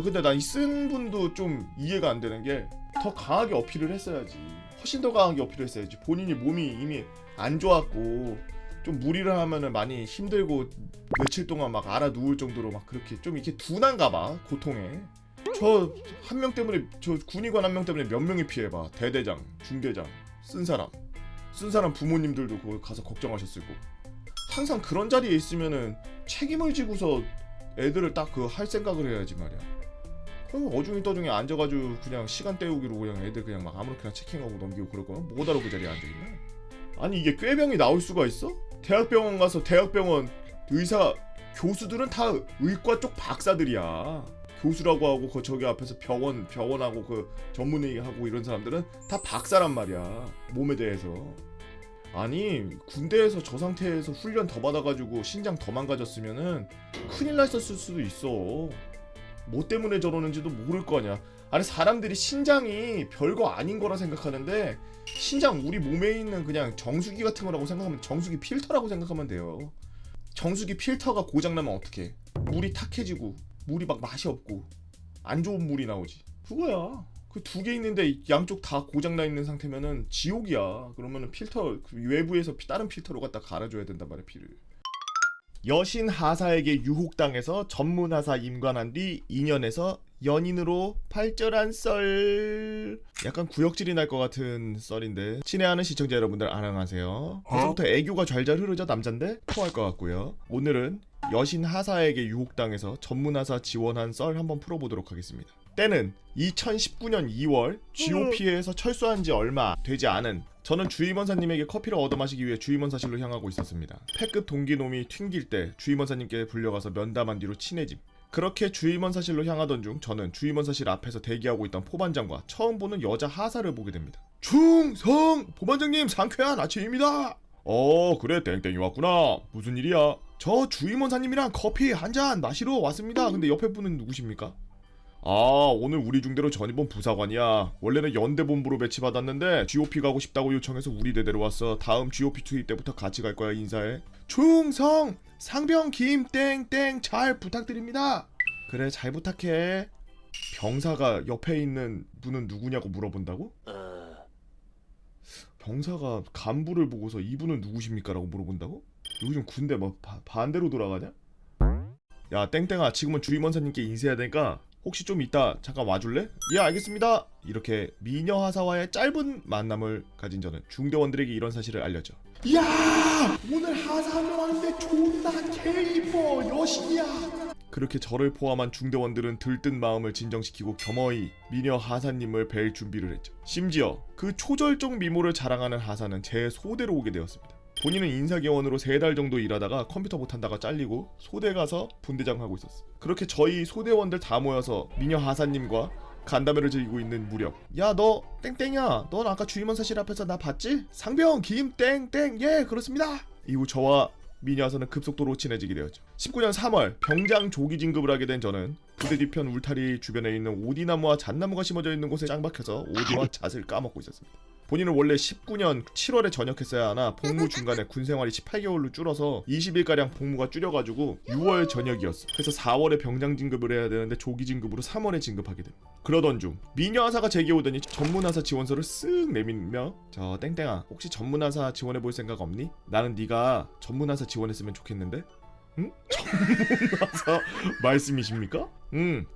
근데 난 이 쓴 분도 좀 이해가 안 되는 게 더 강하게 어필을 했어야지. 훨씬 더 강하게 어필을 했어야지. 본인이 몸이 이미 안 좋았고 좀 무리를 하면은 많이 힘들고 며칠 동안 막 알아 누울 정도로 막 그렇게 좀 이렇게 둔한가 봐 고통에. 저 한 명 때문에 저 군의관 한 명 때문에 몇 명이 피해봐. 대대장, 중대장, 쓴 사람 부모님들도 거기 가서 걱정하셨을 거고. 항상 그런 자리에 있으면은 책임을 지고서 애들을 딱 그 할 생각을 해야지 말이야. 어중이 떠중이 앉아가지고 그냥 시간 때우기로 그냥 애들 그냥 막 아무렇게나 체킹하고 넘기고 그럴 거면 뭐하러 그 자리에 앉아있나? 아니 이게 꾀병이 나올 수가 있어? 대학병원 가서 대학병원 의사 교수들은 다 의과 쪽 박사들이야. 교수라고 하고 그 저기 앞에서 병원하고 그 전문의하고 이런 사람들은 다 박사란 말이야. 몸에 대해서. 아니 군대에서 저 상태에서 훈련 더 받아가지고 신장 더 망가졌으면은 큰일 났었을 수도 있어. 뭐 때문에 저러는지도 모를 거 아니야. 아니 사람들이 신장이 별거 아닌 거라 생각하는데 신장 우리 몸에 있는 그냥 정수기 같은 거라고 생각하면 정수기 필터라고 생각하면 돼요. 정수기 필터가 고장나면 어떡해. 물이 탁해지고 물이 막 맛이 없고 안 좋은 물이 나오지. 그거야. 그 두 개 있는데 양쪽 다 고장나 있는 상태면은 지옥이야. 그러면은 필터 그 외부에서 다른 필터로 갖다 갈아줘야 된단 말이야 피를. 여신 하사에게 유혹당해서 전문 하사 임관한 뒤 2년에서 연인으로 발전한 썰. 약간 구역질이 날 것 같은 썰인데 친애하는 시청자 여러분들 안녕하세요. 벌써부터 애교가 잘잘 흐르죠. 남잔데 토할 것 같고요. 오늘은 여신 하사에게 유혹당해서 전문 하사 지원한 썰 한번 풀어보도록 하겠습니다. 때는 2019년 2월 GOP에서 철수한 지 얼마 되지 않은 저는 주임원사님에게 커피를 얻어 마시기 위해 주임원사실로 향하고 있었습니다. 패급 동기놈이 튕길 때 주임원사님께 불려가서 면담한 뒤로 친해짐. 그렇게 주임원사실로 향하던 중 저는 주임원사실 앞에서 대기하고 있던 포반장과 처음 보는 여자 하사를 보게 됩니다. 충성! 포반장님 상쾌한 아침입니다. 그래 땡땡이 왔구나. 무슨 일이야? 저 주임원사님이랑 커피 한잔 마시러 왔습니다. 근데 옆에 분은 누구십니까? 오늘 우리 중대로 전임원 부사관이야. 원래는 연대본부로 배치받았는데 GOP 가고 싶다고 요청해서 우리 대대로 왔어. 다음 GOP 투입 때부터 같이 갈 거야. 인사해. 충성! 상병 김땡땡 잘 부탁드립니다. 그래 잘 부탁해. 병사가 옆에 있는 분은 누구냐고 물어본다고? 병사가 간부를 보고서 이분은 누구십니까? 라고 물어본다고? 요즘 군대 뭐 반대로 돌아가냐? 야 땡땡아 지금은 주임원사님께 인사해야 되니까 혹시 좀 이따 잠깐 와줄래? 예 알겠습니다. 이렇게 미녀 하사와의 짧은 만남을 가진 저는 중대원들에게 이런 사실을 알렸죠. 야 오늘 하사 한 명 왔는데 존나 개이뻐 여신이야. 그렇게 저를 포함한 중대원들은 들뜬 마음을 진정시키고 겸허히 미녀 하사님을 뵐 준비를 했죠. 심지어 그 초절정 미모를 자랑하는 하사는 제 소대로 오게 되었습니다. 본인은 인사개원으로 3달 정도 일하다가 컴퓨터 못한다가 잘리고 소대 가서 분대장 하고 있었어. 그렇게 저희 소대원들 다 모여서 미녀 하사님과 간담회를 즐기고 있는 무렵 야 너 땡땡이야 넌 아까 주임원사실 앞에서 나 봤지? 상병 김땡땡 예 그렇습니다. 이후 저와 미녀 하사는 급속도로 친해지게 되었죠. 19년 3월 병장 조기 진급을 하게 된 저는 부대 뒤편 울타리 주변에 있는 오디나무와 잣나무가 심어져 있는 곳에 짱 박혀서 오디와 잣을 까먹고 있었습니다. 본인은 원래 19년 7월에 전역했어야 하나 복무 중간에 군 생활이 18개월로 줄어서 20일가량 복무가 줄여가지고 6월 전역이었어. 그래서 4월에 병장 진급을 해야 되는데 조기 진급으로 3월에 진급하게 됩니다. 그러던 중 미녀 하사가 제게 오더니 전문 하사 지원서를 쓱 내밀며 저 땡땡아 혹시 전문 하사 지원해 볼 생각 없니? 나는 네가 전문 하사 지원했으면 좋겠는데? 응? 전문 하사 말씀이십니까?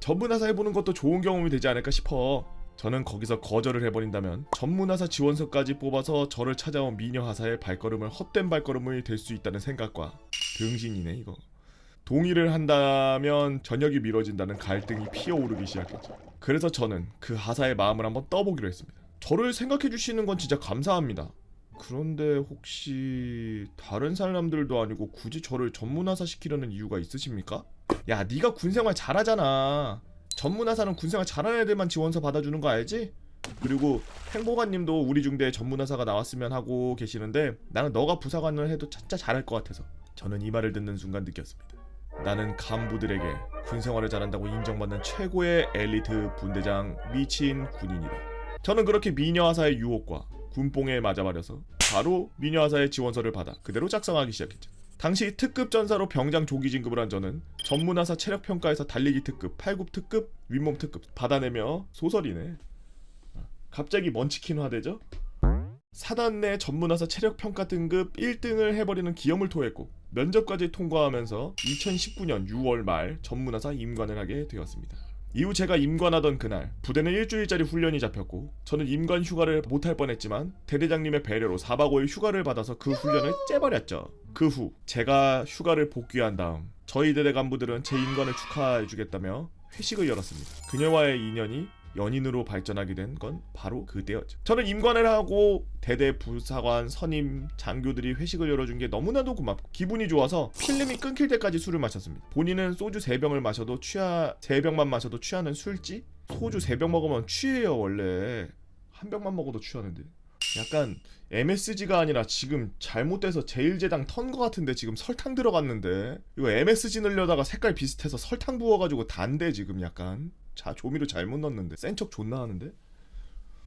전문 하사 해보는 것도 좋은 경험이 되지 않을까 싶어. 저는 거기서 거절을 해버린다면 전문하사 지원서까지 뽑아서 저를 찾아온 미녀 하사의 발걸음을 헛된 발걸음이 될 수 있다는 생각과 등신이네 이거. 동의를 한다면 전역이 미뤄진다는 갈등이 피어오르기 시작했죠. 그래서 저는 그 하사의 마음을 한번 떠보기로 했습니다. 저를 생각해주시는 건 진짜 감사합니다. 그런데 혹시 다른 사람들도 아니고 굳이 저를 전문하사 시키려는 이유가 있으십니까? 야 네가 군생활 잘하잖아. 전문하사는 군생활 잘하는 애들만 지원서 받아주는 거 알지? 그리고 행보관님도 우리 중대에 전문하사가 나왔으면 하고 계시는데 나는 너가 부사관을 해도 진짜 잘할 것 같아서. 저는 이 말을 듣는 순간 느꼈습니다. 나는 간부들에게 군생활을 잘한다고 인정받는 최고의 엘리트 분대장 미친 군인이다. 저는 그렇게 미녀하사의 유혹과 군뽕에 맞아버려서 바로 미녀하사의 지원서를 받아 그대로 작성하기 시작했죠. 당시 특급 전사로 병장 조기 진급을 한 저는 전문하사 체력평가에서 달리기 특급, 팔굽 특급, 윗몸 특급 받아내며 소설이네. 갑자기 먼치킨화되죠? 사단 내 전문하사 체력평가 등급 1등을 해버리는 기염을 토했고 면접까지 통과하면서 2019년 6월 말 전문하사 임관을 하게 되었습니다. 이후 제가 임관하던 그날 부대는 일주일짜리 훈련이 잡혔고 저는 임관 휴가를 못할 뻔했지만 대대장님의 배려로 4박 5일 휴가를 받아서 그 훈련을 째버렸죠. 그 후 제가 휴가를 복귀한 다음 저희 대대 간부들은 제 임관을 축하해주겠다며 회식을 열었습니다. 그녀와의 인연이 연인으로 발전하게 된 건 바로 그때였죠. 저는 임관을 하고 대대 부사관, 선임, 장교들이 회식을 열어준 게 너무나도 고맙고 기분이 좋아서 필름이 끊길 때까지 술을 마셨습니다. 본인은 소주 3병을 마셔도 3병만 마셔도 취하는 술지? 소주 3병 먹으면 취해요 원래. 한 병만 먹어도 취하는데. 약간 MSG가 아니라 지금 잘못돼서 제일제당 턴 거 같은데 지금 설탕 들어갔는데 이거 MSG 넣으려다가 색깔 비슷해서 설탕 부어가지고 단데 지금 약간 조미료 잘못 넣었는데 센 척 존나 하는데.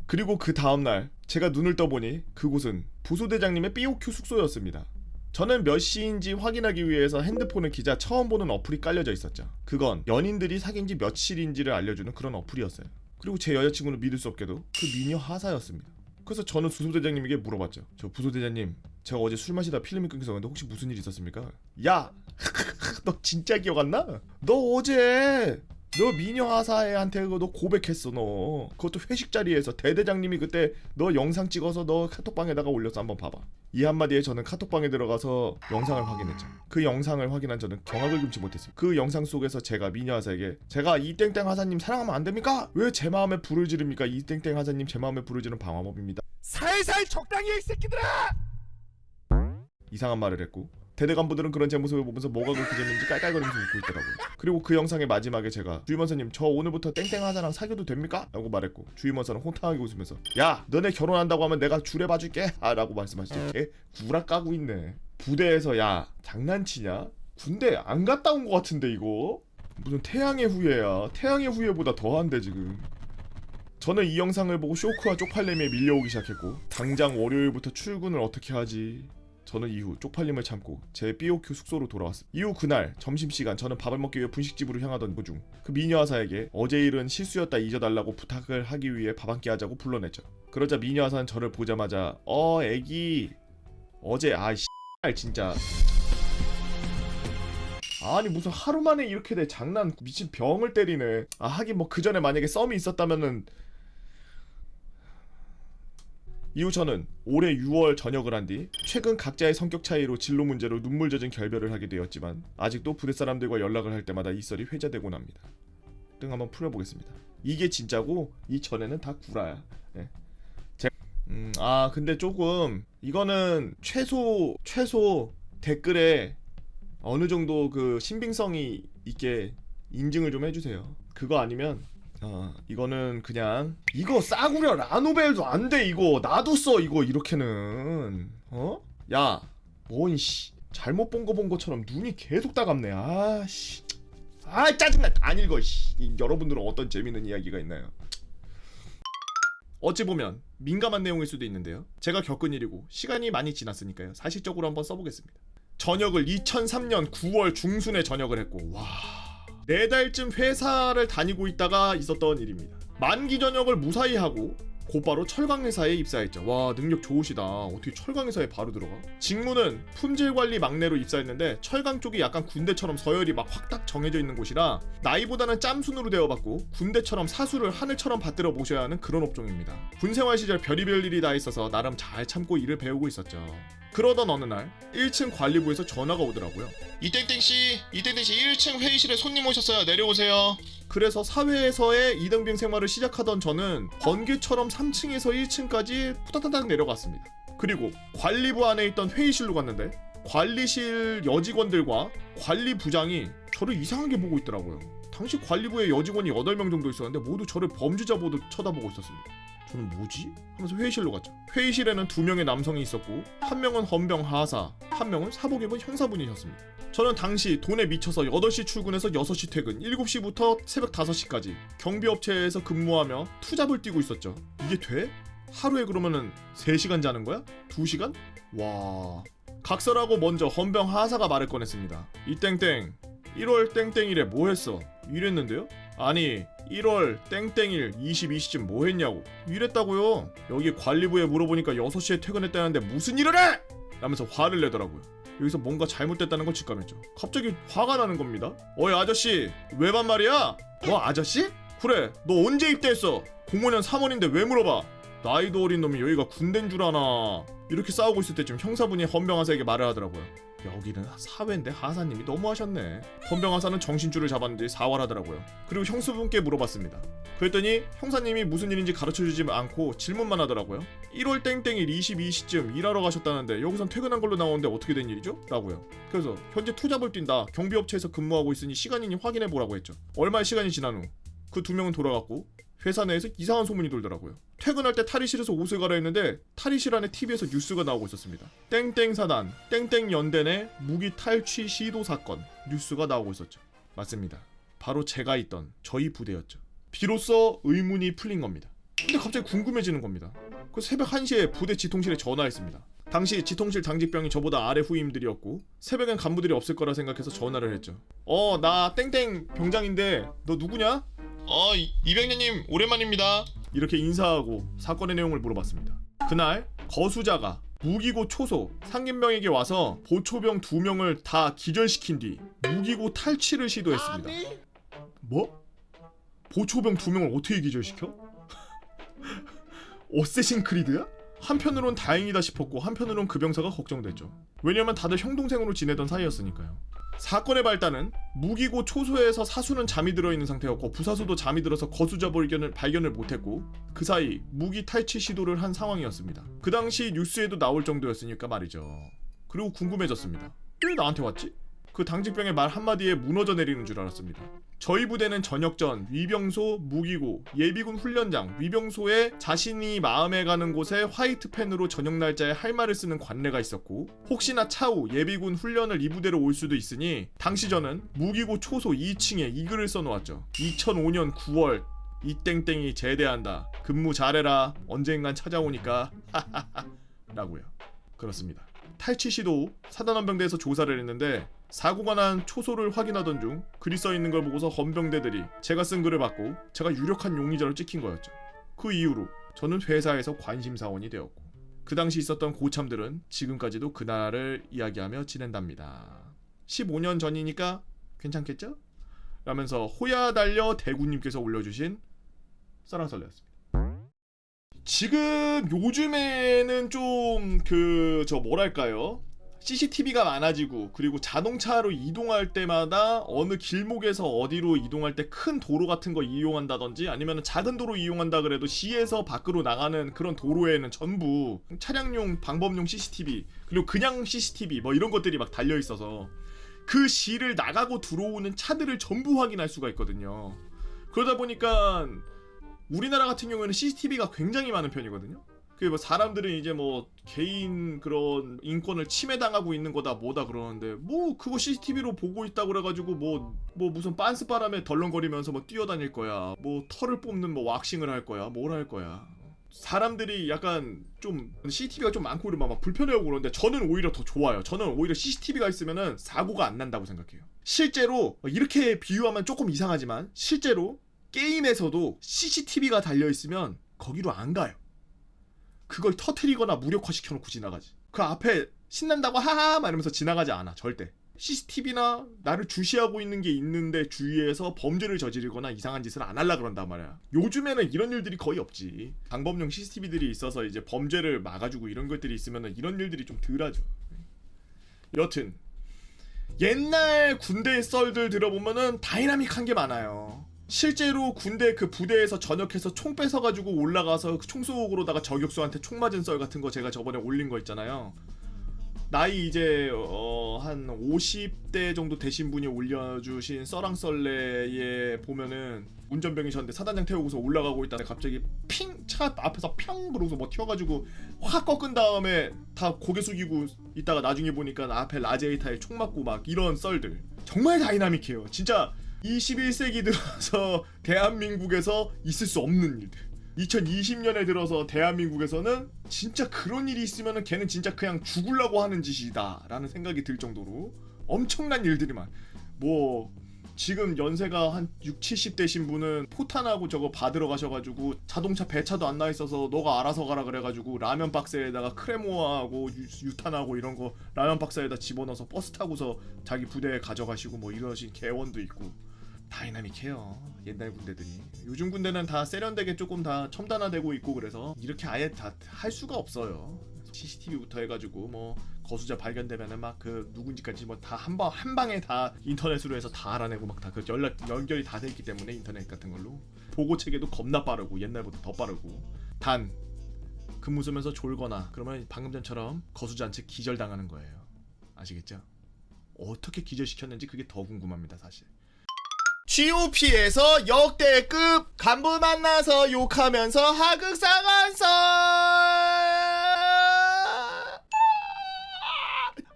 그리고 그 다음날 제가 눈을 떠보니 그곳은 부소대장님의 BOQ 숙소였습니다. 저는 몇 시인지 확인하기 위해서 핸드폰을 키자 처음 보는 어플이 깔려져 있었죠. 그건 연인들이 사귄 지 며칠인지를 알려주는 그런 어플이었어요. 그리고 제 여자친구는 믿을 수 없게도 그 미녀 하사였습니다. 그래서 저는 부소대장님에게 물어봤죠. 저 부소대장님, 제가 어제 술 마시다 필름이 끊겨서 근데 혹시 무슨 일 있었습니까? 야! 너 진짜 기억 안 나? 너 어제 너 미녀 하사애한테 너 고백했어. 너 그것도 회식 자리에서 대대장님이 그때 너 영상 찍어서 너 카톡방에다가 올렸어. 한번 봐봐. 이 한마디에 저는 카톡방에 들어가서 영상을 확인했죠. 그 영상을 확인한 저는 경악을 금치 못했습니다. 그 영상 속에서 제가 미녀 하사에게 제가 이땡땡 하사님 사랑하면 안 됩니까? 왜 제 마음에 불을 지릅니까? 이땡땡 하사님 제 마음에 불을 지르는 방화범입니다. 살살 적당히 해, 이 새끼들아! 이상한 말을 했고 대대 간부들은 그런 제 모습을 보면서 뭐가 그렇게 재밌는지 깔깔거리면서 웃고 있더라고요. 그리고 그 영상의 마지막에 제가 주임원사님 저 오늘부터 땡땡 하사랑 사귀어도 됩니까? 라고 말했고 주임원사는 호탕하게 웃으면서 야 너네 결혼한다고 하면 내가 줄에 봐줄게 라고 말씀하시죠. 걔 구라 까고 있네. 부대에서 야 장난치냐? 군대 안 갔다 온 것 같은데 이거? 무슨 태양의 후예야. 태양의 후예보다 더한데 지금. 저는 이 영상을 보고 쇼크와 쪽팔림에 밀려오기 시작했고 당장 월요일부터 출근을 어떻게 하지? 저는 이후 쪽팔림을 참고 제 BOQ 숙소로 돌아왔습니다. 이후 그날 점심시간 저는 밥을 먹기 위해 분식집으로 향하던 도중 그 미녀 하사에게 어제 일은 실수였다 잊어달라고 부탁을 하기 위해 밥 한 끼 하자고 불러냈죠. 그러자 미녀 하사는 저를 보자마자 애기 어제 진짜 아니 무슨 하루 만에 이렇게 돼. 장난 미친 병을 때리네. 하긴 뭐 그 전에 만약에 썸이 있었다면은. 이후 저는 올해 6월 전역을 한 뒤 최근 각자의 성격 차이로 진로 문제로 눈물 젖은 결별을 하게 되었지만 아직도 부대 사람들과 연락을 할 때마다 이 썰이 회자되곤 합니다. 등 한번 풀어보겠습니다. 이게 진짜고 이 전에는 다 구라야. 네. 근데 조금 이거는 최소 댓글에 어느 정도 그 신빙성이 있게 인증을 좀 해주세요. 그거 아니면 이거는 그냥 이거 싸구려 라노벨도 안 돼. 이거 나도 써 이거 이렇게는. 야 뭔 잘못 본 것처럼 눈이 계속 따갑네. 짜증나. 안 읽어. 여러분들은 어떤 재밌는 이야기가 있나요? 어찌 보면 민감한 내용일 수도 있는데요. 제가 겪은 일이고 시간이 많이 지났으니까요. 사실적으로 한번 써보겠습니다. 전역을 2003년 9월 중순에 전역을 했고 4달쯤 회사를 다니고 있다가 있었던 일입니다. 만기 전역을 무사히 하고 곧바로 철강회사에 입사했죠. 와 능력 좋으시다. 어떻게 철강회사에 바로 들어가? 직무는 품질관리 막내로 입사했는데 철강 쪽이 약간 군대처럼 서열이 막 확 딱 정해져 있는 곳이라 나이보다는 짬순으로 대어받고 군대처럼 사수를 하늘처럼 받들어 모셔야 하는 그런 업종입니다. 군생활 시절 별의별 일이 다 있어서 나름 잘 참고 일을 배우고 있었죠. 그러던 어느 날 1층 관리부에서 전화가 오더라고요. 이땡땡씨 1층 회의실에 손님 오셨어요. 내려오세요. 그래서 사회에서의 이등병 생활을 시작하던 저는 번개처럼 3층에서 1층까지 푸다다닥 내려갔습니다. 그리고 관리부 안에 있던 회의실로 갔는데 관리실 여직원들과 관리부장이 저를 이상하게 보고 있더라고요. 당시 관리부에 여직원이 8명 정도 있었는데 모두 저를 범죄자 보듯 쳐다보고 있었습니다. 저는 뭐지? 하면서 회의실로 갔죠. 회의실에는 2명의 남성이 있었고 1명은 헌병 하사, 1명은 사복 입은 형사분이셨습니다. 저는 당시 돈에 미쳐서 8시 출근해서 6시 퇴근, 7시부터 새벽 5시까지 경비업체에서 근무하며 투잡을 뛰고 있었죠. 이게 돼? 하루에 그러면은 3시간 자는 거야? 2시간? 와... 각설하고 먼저 헌병 하사가 말을 꺼냈습니다. 이땡땡 1월 땡땡일에 뭐 했어? 이랬는데요? 아니 1월 땡땡일 22시쯤 뭐 했냐고. 이랬다고요. 여기 관리부에 물어보니까 6시에 퇴근했다는데 무슨 일을 해! 라면서 화를 내더라고요. 여기서 뭔가 잘못됐다는 걸 직감했죠. 갑자기 화가 나는 겁니다. 어이 아저씨 왜 반말이야? 뭐 아저씨? 그래 너 언제 입대했어? 05년 3월인데 왜 물어봐? 나이도 어린 놈이 여기가 군대인 줄 아나. 이렇게 싸우고 있을 때쯤 형사분이 헌병하사에게 말을 하더라고요. 여기는 사회인데 하사님이 너무하셨네. 헌병하사는 정신줄을 잡았는지 사활하더라고요. 그리고 형수분께 물어봤습니다. 그랬더니 형사님이 무슨 일인지 가르쳐주지 않고 질문만 하더라고요. 1월 땡땡일 22시쯤 일하러 가셨다는데 여기선 퇴근한 걸로 나오는데 어떻게 된 일이죠? 라고요. 그래서 현재 투잡을 뛴다. 경비업체에서 근무하고 있으니 시간이니 확인해보라고 했죠. 얼마의 시간이 지난 후 그 2명은 돌아갔고 회사 내에서 이상한 소문이 돌더라고요. 퇴근할 때 탈의실에서 옷을 갈아입는데 탈의실 안에 TV에서 뉴스가 나오고 있었습니다. 땡땡사단, 땡땡연대 내 무기 탈취 시도 사건 뉴스가 나오고 있었죠. 맞습니다. 바로 제가 있던 저희 부대였죠. 비로소 의문이 풀린 겁니다. 근데 갑자기 궁금해지는 겁니다. 그래서 새벽 1시에 부대 지통실에 전화했습니다. 당시 지통실 당직병이 저보다 아래 후임들이었고 새벽엔 간부들이 없을 거라 생각해서 전화를 했죠. 나 땡땡 병장인데 너 누구냐? 이병렬님 오랜만입니다. 이렇게 인사하고 사건의 내용을 물어봤습니다. 그날 거수자가 무기고 초소 상인병에게 와서 보초병 2명을 다 기절시킨 뒤 무기고 탈취를 시도했습니다. 뭐? 보초병 2명을 어떻게 기절시켜? 어쌔신 크리드야? 한편으론 다행이다 싶었고 한편으론 그 병사가 걱정됐죠. 왜냐면 다들 형동생으로 지내던 사이였으니까요. 사건의 발단은 무기고 초소에서 사수는 잠이 들어있는 상태였고 부사수도 잠이 들어서 거수자 발견을 못했고 그 사이 무기 탈취 시도를 한 상황이었습니다. 그 당시 뉴스에도 나올 정도였으니까 말이죠. 그리고 궁금해졌습니다. 왜 나한테 왔지? 그 당직병의 말 한마디에 무너져 내리는 줄 알았습니다. 저희 부대는 저녁 전 위병소, 무기고, 예비군 훈련장, 위병소에 자신이 마음에 가는 곳에 화이트펜으로 저녁 날짜에 할 말을 쓰는 관례가 있었고 혹시나 차후 예비군 훈련을 이 부대로 올 수도 있으니 당시 저는 무기고 초소 2층에 이 글을 써놓았죠. 2005년 9월 이 땡땡이 제대한다. 근무 잘해라. 언젠간 찾아오니까 라고요. 그렇습니다. 탈취 시도 후 사단원병대에서 조사를 했는데 사고가 난 초소를 확인하던 중 글이 써있는 걸 보고서 헌병대들이 제가 쓴 글을 받고 제가 유력한 용의자로 찍힌 거였죠. 그 이후로 저는 회사에서 관심사원이 되었고 그 당시 있었던 고참들은 지금까지도 그날을 이야기하며 지낸답니다. 15년 전이니까 괜찮겠죠? 라면서 호야 달려 대구님께서 올려주신 썰랑썰레였습니다. 지금 요즘에는 좀 뭐랄까요? CCTV가 많아지고 그리고 자동차로 이동할 때마다 어느 길목에서 어디로 이동할 때 큰 도로 같은 거 이용한다든지 아니면 작은 도로 이용한다 그래도 시에서 밖으로 나가는 그런 도로에는 전부 차량용 방범용 CCTV 그리고 그냥 CCTV 뭐 이런 것들이 막 달려 있어서 그 시를 나가고 들어오는 차들을 전부 확인할 수가 있거든요. 그러다 보니까 우리나라 같은 경우에는 CCTV가 굉장히 많은 편이거든요. 뭐 사람들은 이제 뭐 개인 그런 인권을 침해당하고 있는 거다 뭐다 그러는데 뭐 그거 CCTV로 보고 있다 그래가지고 뭐 무슨 빤스 바람에 덜렁거리면서 뭐 뛰어다닐 거야 뭐 털을 뽑는 뭐 왁싱을 할 거야 뭘 할 거야. 사람들이 약간 좀 CCTV가 좀 많고 이러면 막 불편해하고 그러는데 저는 오히려 더 좋아요. 저는 오히려 CCTV가 있으면은 사고가 안 난다고 생각해요. 실제로 이렇게 비유하면 조금 이상하지만 실제로 게임에서도 CCTV가 달려있으면 거기로 안 가요. 그걸 터트리거나 무력화시켜놓고 지나가지. 그 앞에 신난다고 하하 막 이러면서 지나가지 않아. 절대. CCTV나 나를 주시하고 있는 게 있는데 주위에서 범죄를 저지르거나 이상한 짓을 안 하려 그런단 말이야. 요즘에는 이런 일들이 거의 없지. 방범용 CCTV들이 있어서 이제 범죄를 막아주고 이런 것들이 있으면은 이런 일들이 좀 덜하죠. 여튼 옛날 군대의 썰들 들어보면은 다이나믹한 게 많아요. 실제로 군대 그 부대에서 전역해서 총 뺏어가지고 올라가서 그 총쏘옥으로다가 저격수한테 총 맞은 썰 같은 거 제가 저번에 올린 거 있잖아요. 나이 이제 한 50대 정도 되신 분이 올려주신 썰랑썰레에 보면은 운전병이셨는데 사단장 태우고서 올라가고 있다가 갑자기 핑! 차 앞에서 평! 그러고서 뭐 튀어가지고 확 꺾은 다음에 다 고개 숙이고 있다가 나중에 보니까 앞에 라제이타에 총 맞고 막 이런 썰들 정말 다이나믹해요. 진짜 21세기 들어서 대한민국에서 있을 수 없는 일들. 2020년에 들어서 대한민국에서는 진짜 그런 일이 있으면은 걔는 진짜 그냥 죽으려고 하는 짓이다 라는 생각이 들 정도로 엄청난 일들이만. 뭐 지금 연세가 한 60, 70대신 분은 포탄하고 저거 받으러 가셔가지고 자동차 배차도 안 나있어서 너가 알아서 가라 그래가지고 라면 박스에다가 크레모아하고 유탄하고 이런 거 라면 박스에다 집어넣어서 버스 타고서 자기 부대에 가져가시고 뭐 이러신 개원도 있고 다이나믹해요. 옛날 군대들이. 요즘 군대는 다 세련되게 조금 다 첨단화되고 있고 그래서 이렇게 아예 다 할 수가 없어요. CCTV부터 해가지고 뭐 거수자 발견되면은 막 그 누군지까지 뭐 다 한 방에 다 인터넷으로 해서 다 알아내고 막 다 그 연결이 다 돼 있기 때문에 인터넷 같은 걸로 보고 체계도 겁나 빠르고 옛날보다 더 빠르고. 단 근무 쓰면서 졸거나 그러면 방금 전처럼 거수자한테 기절당하는 거예요. 아시겠죠? 어떻게 기절시켰는지 그게 더 궁금합니다 사실. GOP에서 역대급 간부 만나서 욕하면서 하극상한설.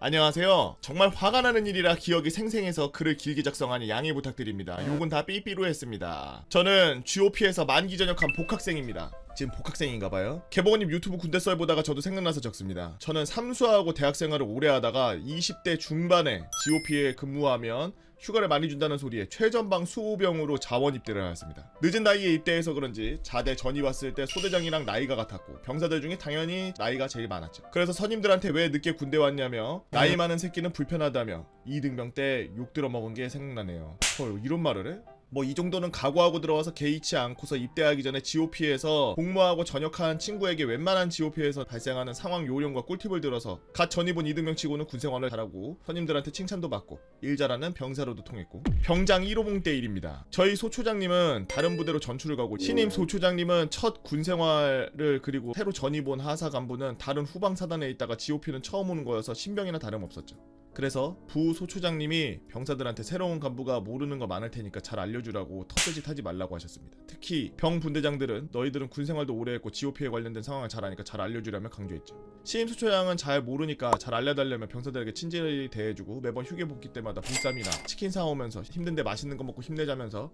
안녕하세요. 정말 화가 나는 일이라 기억이 생생해서 글을 길게 작성하니 양해 부탁드립니다. 욕은 다 삐삐로 했습니다. 저는 GOP에서 만기 전역한 복학생입니다. 지금 복학생인가봐요. 개봉원님 유튜브 군대 썰 보다가 저도 생각나서 적습니다. 저는 삼수하고 대학생활을 오래 하다가 20대 중반에 GOP에 근무하면 휴가를 많이 준다는 소리에 최전방 수호병으로 자원 입대를 하였습니다. 늦은 나이에 입대해서 그런지 자대 전이 왔을 때 소대장이랑 나이가 같았고 병사들 중에 당연히 나이가 제일 많았죠. 그래서 선임들한테 왜 늦게 군대 왔냐며 나이 많은 새끼는 불편하다며 2등병 때 욕 들어먹은 게 생각나네요. 헐, 이런 말을 해? 뭐 이 정도는 각오하고 들어와서 개의치 않고서 입대하기 전에 GOP에서 복무하고 전역한 친구에게 웬만한 GOP에서 발생하는 상황 요령과 꿀팁을 들어서 갓 전입 온 2등병 치고는 군생활을 잘하고 선임들한테 칭찬도 받고 일 잘하는 병사로도 통했고 병장 1호봉 때 일입니다. 저희 소초장님은 다른 부대로 전출을 가고 신임 소초장님은 첫 군생활을 그리고 새로 전입 온 하사 간부는 다른 후방 사단에 있다가 GOP는 처음 오는 거여서 신병이나 다름없었죠. 그래서 부소초장님이 병사들한테 새로운 간부가 모르는 거 많을 테니까 잘 알려주라고 텃세짓 하지 말라고 하셨습니다. 특히 병 분대장들은 너희들은 군생활도 오래 했고 GOP에 관련된 상황을 잘 아니까 잘 알려주라며 강조했죠. 신임소초장은 잘 모르니까 잘 알려달라며 병사들에게 친절히 대해주고 매번 휴게 복귀 때마다 보쌈이나 치킨 사오면서 힘든데 맛있는 거 먹고 힘내자면서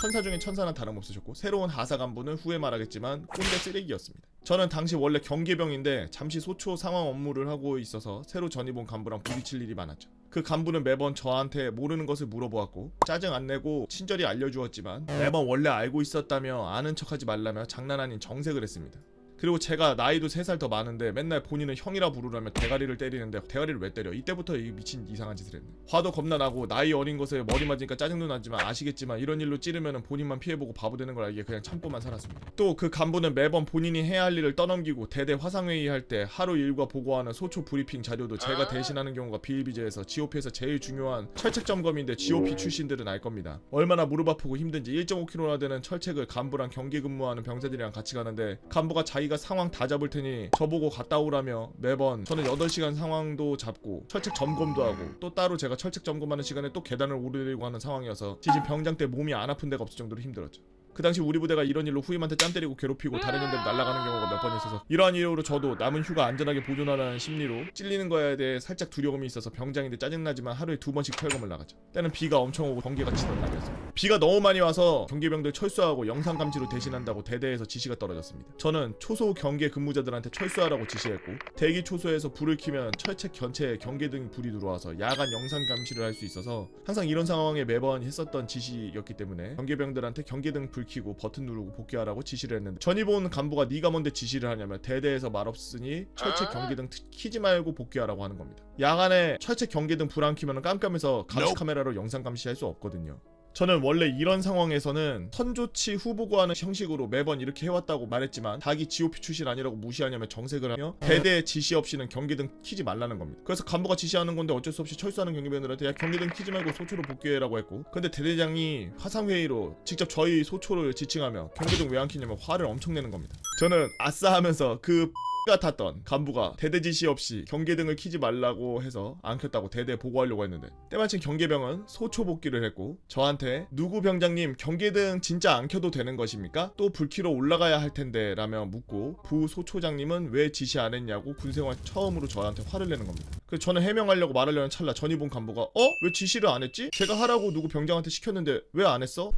천사 중에 천사는 다름없으셨고 새로운 하사 간부는 후에 말하겠지만 꼰대 쓰레기였습니다. 저는 당시 원래 경계병인데 잠시 소초 상황 업무를 하고 있어서 새로 전입 온 간부랑 부딪힐 일이 많았죠. 그 간부는 매번 저한테 모르는 것을 물어보았고 짜증 안 내고 친절히 알려주었지만 매번 원래 알고 있었다며 아는 척하지 말라며 장난 아닌 정색을 했습니다. 그리고 제가 나이도 3살 더 많은데 맨날 본인은 형이라 부르라며 대가리를 때리는데 대가리를 왜 때려? 이때부터 이 미친 이상한 짓을 했네. 화도 겁나 나고 나이 어린 것에 머리 맞으니까 짜증도 나지만 아시겠지만 이런 일로 찌르면 본인만 피해보고 바보 되는 걸 알기에 그냥 참고만 살았습니다. 또 그 간부는 매번 본인이 해야 할 일을 떠넘기고 대대 화상회의 할 때 하루 일과 보고하는 소초 브리핑 자료도 제가 대신하는 경우가 비일비재해서 GOP에서 제일 중요한 철책 점검인데 GOP 출신들은 알 겁니다. 얼마나 무릎 아프고 힘든지 1.5km나 되는 철책을 간부랑 경계 근무하는 병사들이랑 같이 가는데 간부가 자기가 상황 다 잡을 테니 저보고 갔다 오라며 매번 저는 8시간 상황도 잡고 철책 점검도 하고 또 따로 제가 철책 점검하는 시간에 또 계단을 오르려고 하는 상황이어서 지금 병장 때 몸이 안 아픈 데가 없을 정도로 힘들었죠. 그 당시 우리 부대가 이런 일로 후임한테 짬 때리고 괴롭히고 다른 연대로 날아가는 경우가 몇 번 있어서 이러한 이유로 저도 남은 휴가 안전하게 보존하라는 심리로 찔리는 거에 대해 살짝 두려움이 있어서 병장인데 짜증나지만 하루에 2번씩 철검을 나가죠. 때는 비가 엄청 오고 번개가 치던 날이었습니다. 비가 너무 많이 와서 경계병들 철수하고 영상 감시로 대신한다고 대대에서 지시가 떨어졌습니다. 저는 초소 경계 근무자들한테 철수하라고 지시했고 대기 초소에서 불을 켜면 철책 전체에 경계등 불이 들어와서 야간 영상 감시를 할 수 있어서 항상 이런 상황에 매번 했었던 지시였기 때문에 경계병들한테 경계등 불 켜고 버튼 누르고 복귀하라고 지시를 했는데 전입 온 간부가 네가 뭔데 지시를 하냐면 대대에서 말 없으니 철책 경계등 켜지 말고 복귀하라고 하는 겁니다. 야간에 철책 경계등 불 안 켜면 깜깜해서 감시 카메라로 영상 감시할 수 없거든요. 저는 원래 이런 상황에서는 선조치 후보고하는 형식으로 매번 이렇게 해왔다고 말했지만 자기 GOP 출신 아니라고 무시하냐며 정색을 하며 대대 지시 없이는 경계등 켜지 말라는 겁니다. 그래서 간부가 지시하는 건데 어쩔 수 없이 철수하는 경계병들한테 야 경계등 켜지 말고 소초로 복귀해라고 했고 근데 대대장이 화상회의로 직접 저희 소초를 지칭하며 경계등 왜 안 켜냐며 화를 엄청 내는 겁니다. 저는 아싸 하면서 그 가 탔던 간부가 대대 지시 없이 경계등을 켜지 말라고 해서 안 켰다고 대대에 보고하려고 했는데 때마침 경계병은 소초 복귀를 했고 저한테 누구 병장님 경계등 진짜 안 켜도 되는 것입니까? 또 불 켜러 올라가야 할 텐데 라며 묻고 부소초장님은 왜 지시 안 했냐고 군생활 처음으로 저한테 화를 내는 겁니다. 그래서 저는 해명하려고 말하려는 찰나 전입 온 간부가 왜 지시를 안 했지? 제가 하라고 누구 병장한테 시켰는데 왜 안 했어?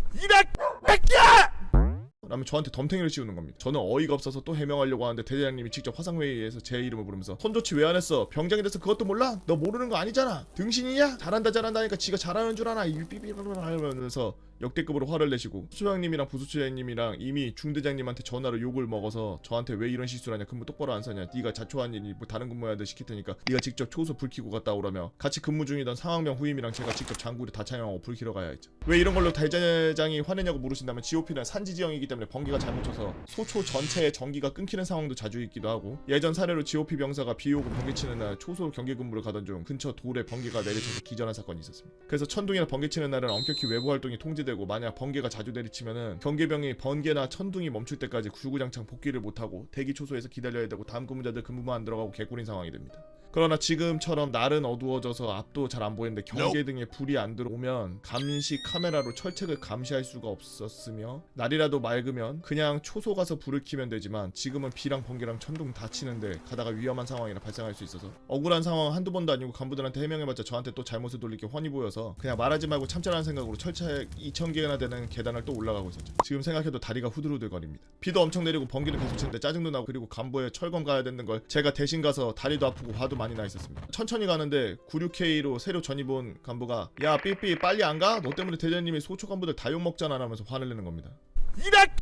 라면 저한테 덤탱이를 씌우는 겁니다. 저는 어이가 없어서 또 해명하려고 하는데 대대장님이 직접 화상회의에서 제 이름을 부르면서 손조치 왜 안 했어? 병장이 돼서 그것도 몰라? 너 모르는 거 아니잖아. 등신이냐? 잘한다 하니까 지가 잘하는 줄 아나? 하면서 역대급으로 화를 내시고 수초장님이랑 부수초장님이랑 이미 중대장님한테 전화로 욕을 먹어서 저한테 왜 이런 실수를 하냐, 근무 똑바로 안 사냐, 네가 자초한 일이 뭐 다른 근무해야 시킬 테니까 네가 직접 초소 불 켜고 갔다 오라며 같이 근무 중이던 상황병 후임이랑 제가 직접 장구를 다 차용하고 불 켜러 가야 했죠. 왜 이런 걸로 대대장이 화내냐고 물으신다면 GOP는 산지 지형이기 때문에 번개가 잘못 쳐서 소초 전체의 전기가 끊기는 상황도 자주 있기도 하고 예전 사례로 GOP 병사가 비 오고 번개 치는 날 초소 경계 근무를 가던 중 근처 돌에 번개가 내리쳐서 기절한 사건이 있었습니다. 그래서 천둥이나 번개 치는 날은 엄격히 외부 활동이 통제되고 만약 번개가 자주 내리치면은 경계병이 번개나 천둥이 멈출 때까지 주구장창 복귀를 못하고 대기 초소에서 기다려야 되고 다음 근무자들 근무만 안 들어가고 개꿀인 상황이 됩니다. 그러나 지금처럼 날은 어두워져서 앞도 잘 안 보이는데 경계등에 불이 안 들어오면 감시 카메라로 철책을 감시할 수가 없었으며 날이라도 맑으면 그냥 초소 가서 불을 켜면 되지만 지금은 비랑 번개랑 천둥 다 치는데 가다가 위험한 상황이나 발생할 수 있어서 억울한 상황 한두 번도 아니고 간부들한테 해명해봤자 저한테 또 잘못을 돌릴 게 훤히 보여서 그냥 말하지 말고 참자라는 생각으로 철책이 2,000개나 되는 계단을 또 올라가고 있었죠. 지금 생각해도 다리가 후들후들거립니다. 비도 엄청 내리고 번개도 계속 치는데 짜증도 나고, 그리고 간보에 철검 가야 되는 걸 제가 대신 가서 다리도 아프고 화도 많이 나 있었습니다. 천천히 가는데 96K로 새로 전입 온 간보가 야 삐삐 빨리 안 가? 너 때문에 대장님이 소초 간부들 다 욕먹잖아 라면서 화를 내는 겁니다.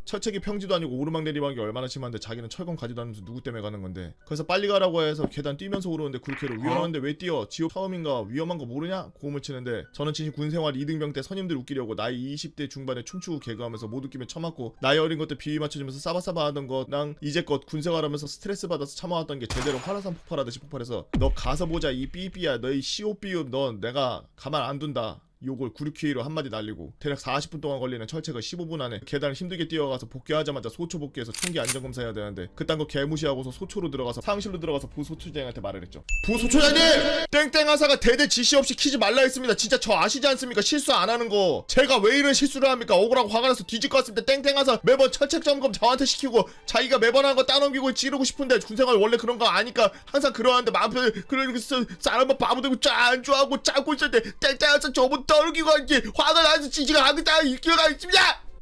철책이 평지도 아니고 오르막 내리막이 얼마나 심한데 자기는 철검 가지도 않으면서 누구 때문에 가는 건데, 그래서 빨리 가라고 해서 계단 뛰면서 오르는데 96K로 위험한데 왜 뛰어? 지옥 처음인가? 위험한 거 모르냐? 고음을 치는데, 저는 진심 군생활 2등병 때 선임들 웃기려고 나이 20대 중반에 춤추고 개그하면서 못 웃기면 쳐맞고 나이 어린 것들 비위 맞춰주면서 싸바싸바 하던 거랑 이제껏 군생활하면서 스트레스 받아서 참아왔던 게 제대로 화라산 폭발하듯이 폭발해서 너 가서 보자 이 삐삐야 너희 시오삐읍 너 내가 가만 안 둔다 욕을 96K로 한마디 날리고, 대략 40분 동안 걸리는 철책을 15분 안에 계단을 힘들게 뛰어가서 복귀하자마자 소초 복귀해서 총기 안전검사 해야 되는데 그딴 거 개무시하고서 소초로 들어가서 상실로 들어가서 부소초장한테 말을 했죠. 부소초장님! 땡땡하사가 대대 지시 없이 키지 말라 했습니다. 진짜 저 아시지 않습니까? 실수 안 하는 거. 제가 왜 이런 실수를 합니까? 억울하고 화가 나서 뒤질 것 같습니다. 땡땡하사 매번 철책 점검 저한테 시키고 자기가 매번 한 거 따넘기고 찌르고 싶은데 군생활 원래 그런 거 아니까 항상 그러는데 마음 편해 그러니까 사람만 바보 되고 짠주하고 짜고 있을 때 땡땡하사 저분 떨기고 이제 화가 나서 지지가 하겠다 이기가 있습니다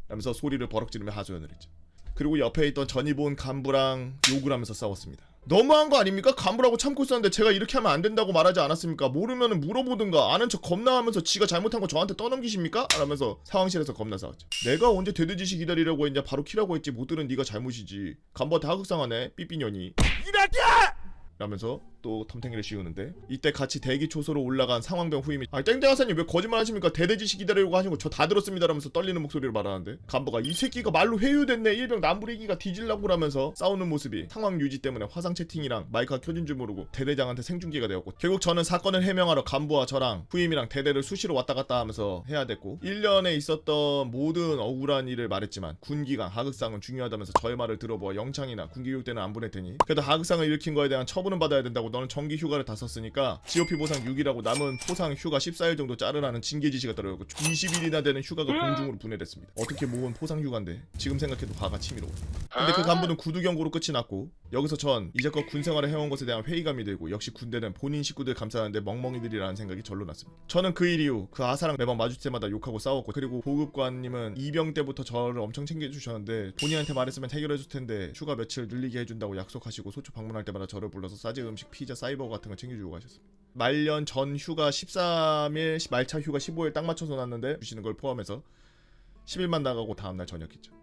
라면서 소리를 버럭 지르며 하소연을 했죠. 그리고 옆에 있던 전입 온 간부랑 욕을 하면서 싸웠습니다. 너무한 거 아닙니까? 간부라고 참고 있었는데 제가 이렇게 하면 안 된다고 말하지 않았습니까? 모르면은 물어보든가. 아는 척 겁나 하면서 지가 잘못한 거 저한테 떠넘기십니까? 라면서 상황실에서 겁나 싸웠죠. 내가 언제 되드짓이 기다리려고 했냐, 바로 키라고 했지, 못 들은 네가 잘못이지. 간부한테 하극상하네 삐삐년이 이라기야! 라면서 또 텀탱이를 씌우는데, 이때 같이 대기 초소로 올라간 상황병 후임이 아니 땡땡하사님 왜 거짓말 하십니까? 대대지시 기다리려고 하시고 저 다 들었습니다 라면서 떨리는 목소리를 말하는데, 간부가 이 새끼가 말로 회유됐네 일병 남부리기가 뒤질라고 라면서 싸우는 모습이 상황 유지 때문에 화상 채팅이랑 마이크가 켜진 줄 모르고 대대장한테 생중계가 되었고, 결국 저는 사건을 해명하러 간부와 저랑 후임이랑 대대를 수시로 왔다 갔다 하면서 해야 됐고, 1년에 있었던 모든 억울한 일을 말했지만 군기강 하극상은 중요하다면서 저의 말을 들어보아 영창이나 군기교육 때는 안 보낼 테니 그래도 하극상을 일으킨 거에 대한 처분은 받아야 된다고, 너는 정기 휴가를 다 썼으니까 GOP 보상 6이라고 남은 포상 휴가 14일 정도 자르라는 징계 지시가 떨어졌고 20일이나 되는 휴가가 공중으로 분해됐습니다. 어떻게 모은 포상 휴가인데 지금 생각해도 화가 치밀어요. 근데 그 간부는 구두 경고로 끝이 났고, 여기서 전 이제껏 군 생활을 해온 것에 대한 회의감이 들고, 역시 군대는 본인 식구들 감싸는데 멍멍이들이라는 생각이 절로 났습니다. 저는 그 일 이후 그 아사랑 매번 마주칠 때마다 욕하고 싸웠고, 그리고 보급관님은 이병 때부터 저를 엄청 챙겨주셨는데 본인한테 말했으면 해결해줄 텐데 휴가 며칠 늘리게 해준다고 약속하시고 소초 방문할 때마다 저를 불러서 싸지 음식, 피자, 사이버 같은 거 챙겨주고 가셨습니다. 말년 전 휴가 13일, 말차 휴가 15일 딱 맞춰서 났는데 주시는 걸 포함해서 10일만 나가고 다음날 전역했죠.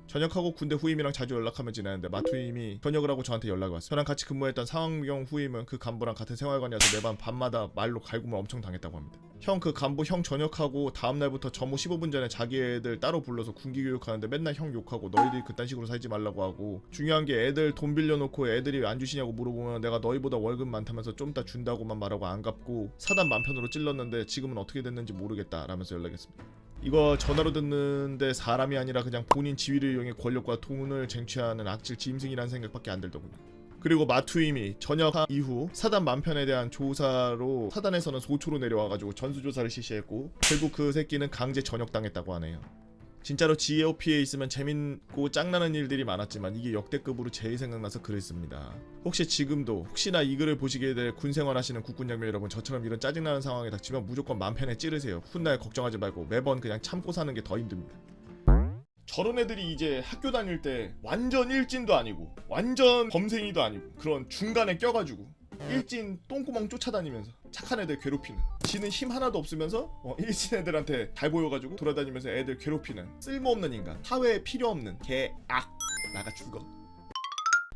전역하고 군대 후임이랑 자주 연락하며 지내는데 마투임이 전역을 하고 저한테 연락이 왔어요. 저랑 같이 근무했던 상황경 후임은 그 간부랑 같은 생활관이어서 매번 밤마다 말로 갈굼을 엄청 당했다고 합니다. 형 그 간부 형 전역하고 다음날부터 점호 15분 전에 자기 애들 따로 불러서 군기교육하는데 맨날 형 욕하고 너희들이 그딴 식으로 살지 말라고 하고, 중요한 게 애들 돈 빌려놓고 애들이 안 주시냐고 물어보면 내가 너희보다 월급 많다면서 좀 이따 준다고만 말하고 안 갚고 사단 만편으로 찔렀는데 지금은 어떻게 됐는지 모르겠다 라면서 연락했습니다. 이거 전화로 듣는데 사람이 아니라 그냥 본인 지위를 이용해 권력과 돈을 쟁취하는 악질 짐승이라는 생각밖에 안 들더군요. 그리고 마투임이 전역 이후 사단 만편에 대한 조사로 사단에서는 소초로 내려와가지고 전수조사를 실시했고, 결국 그 새끼는 강제 전역당했다고 하네요. 진짜로 GOP에 있으면 재밌고 짱나는 일들이 많았지만 이게 역대급으로 제일 생각나서 그랬습니다. 혹시 지금도 혹시나 이 글을 보시게 될 군생활 하시는 국군장교 여러분, 저처럼 이런 짜증나는 상황에 닥치면 무조건 맘 편해 찌르세요. 훗날 걱정하지 말고 매번 그냥 참고 사는 게 더 힘듭니다. 저런 애들이 이제 학교 다닐 때 완전 일진도 아니고 완전 범생이도 아니고 그런 중간에 껴가지고 일진 똥구멍 쫓아다니면서 착한 애들 괴롭히는, 지는 힘 하나도 없으면서 일진 애들한테 잘 보여가지고 돌아다니면서 애들 괴롭히는 쓸모없는 인간, 사회에 필요 없는 개악, 나가 죽어.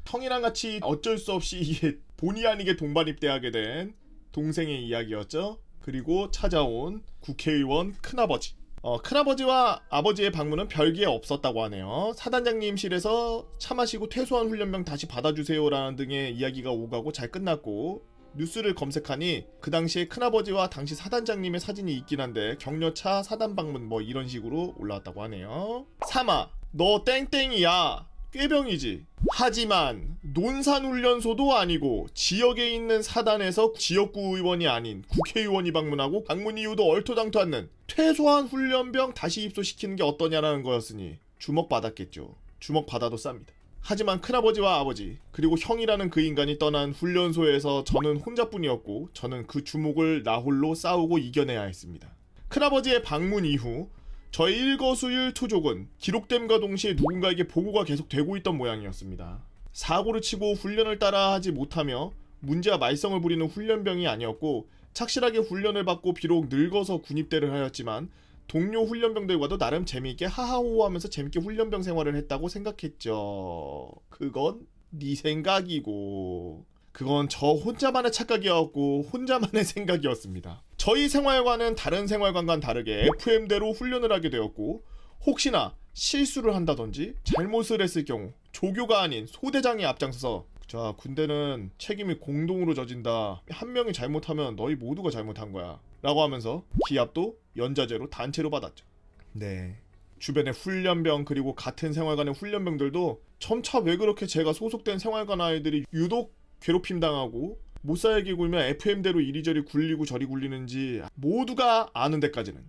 형이랑 같이 어쩔 수 없이 이게 본의 아니게 동반 입대하게 된 동생의 이야기였죠. 그리고 찾아온 국회의원 큰아버지. 큰아버지와 아버지의 방문은 별게 없었다고 하네요. 사단장님실에서 차 마시고 퇴소한 훈련병 다시 받아주세요라는 등의 이야기가 오가고 잘 끝났고, 뉴스를 검색하니 그 당시에 큰아버지와 당시 사단장님의 사진이 있긴 한데 격려차 사단 방문 뭐 이런 식으로 올라왔다고 하네요. 3아 너 땡땡이야 꾀병이지. 하지만 논산훈련소도 아니고 지역에 있는 사단에서 지역구 의원이 아닌 국회의원이 방문하고 방문 이유도 얼토당토 않는 퇴소한 훈련병 다시 입소시키는 게 어떠냐라는 거였으니 주목받았겠죠. 주목받아도 쌉니다. 하지만 큰아버지와 아버지 그리고 형이라는 그 인간이 떠난 훈련소에서 저는 혼자뿐이었고, 저는 그 주목을 나 홀로 싸우고 이겨내야 했습니다. 큰아버지의 방문 이후 저의 일거수일투족은 기록됨과 동시에 누군가에게 보고가 계속 되고 있던 모양이었습니다. 사고를 치고 훈련을 따라 하지 못하며 문제와 말썽을 부리는 훈련병이 아니었고 착실하게 훈련을 받고 비록 늙어서 군입대를 하였지만 동료 훈련병들과도 나름 재미있게 하하호호하면서 재밌게 훈련병 생활을 했다고 생각했죠. 그건 네 생각이고 그건 저 혼자만의 착각이었고 혼자만의 생각이었습니다. 저희 생활과는 다른 생활관과는 다르게 FM대로 훈련을 하게 되었고 혹시나 실수를 한다든지 잘못을 했을 경우 조교가 아닌 소대장이 앞장서서 자, 군대는 책임이 공동으로 져진다. 한 명이 잘못하면 너희 모두가 잘못한 거야. 라고 하면서 기합도 연자제로 단체로 받았죠. 네. 주변의 훈련병 그리고 같은 생활관의 훈련병들도 점차 왜 그렇게 제가 소속된 생활관 아이들이 유독 괴롭힘 당하고 못 살게 굴며 FM대로 이리저리 굴리고 저리 굴리는지 모두가 아는 데까지는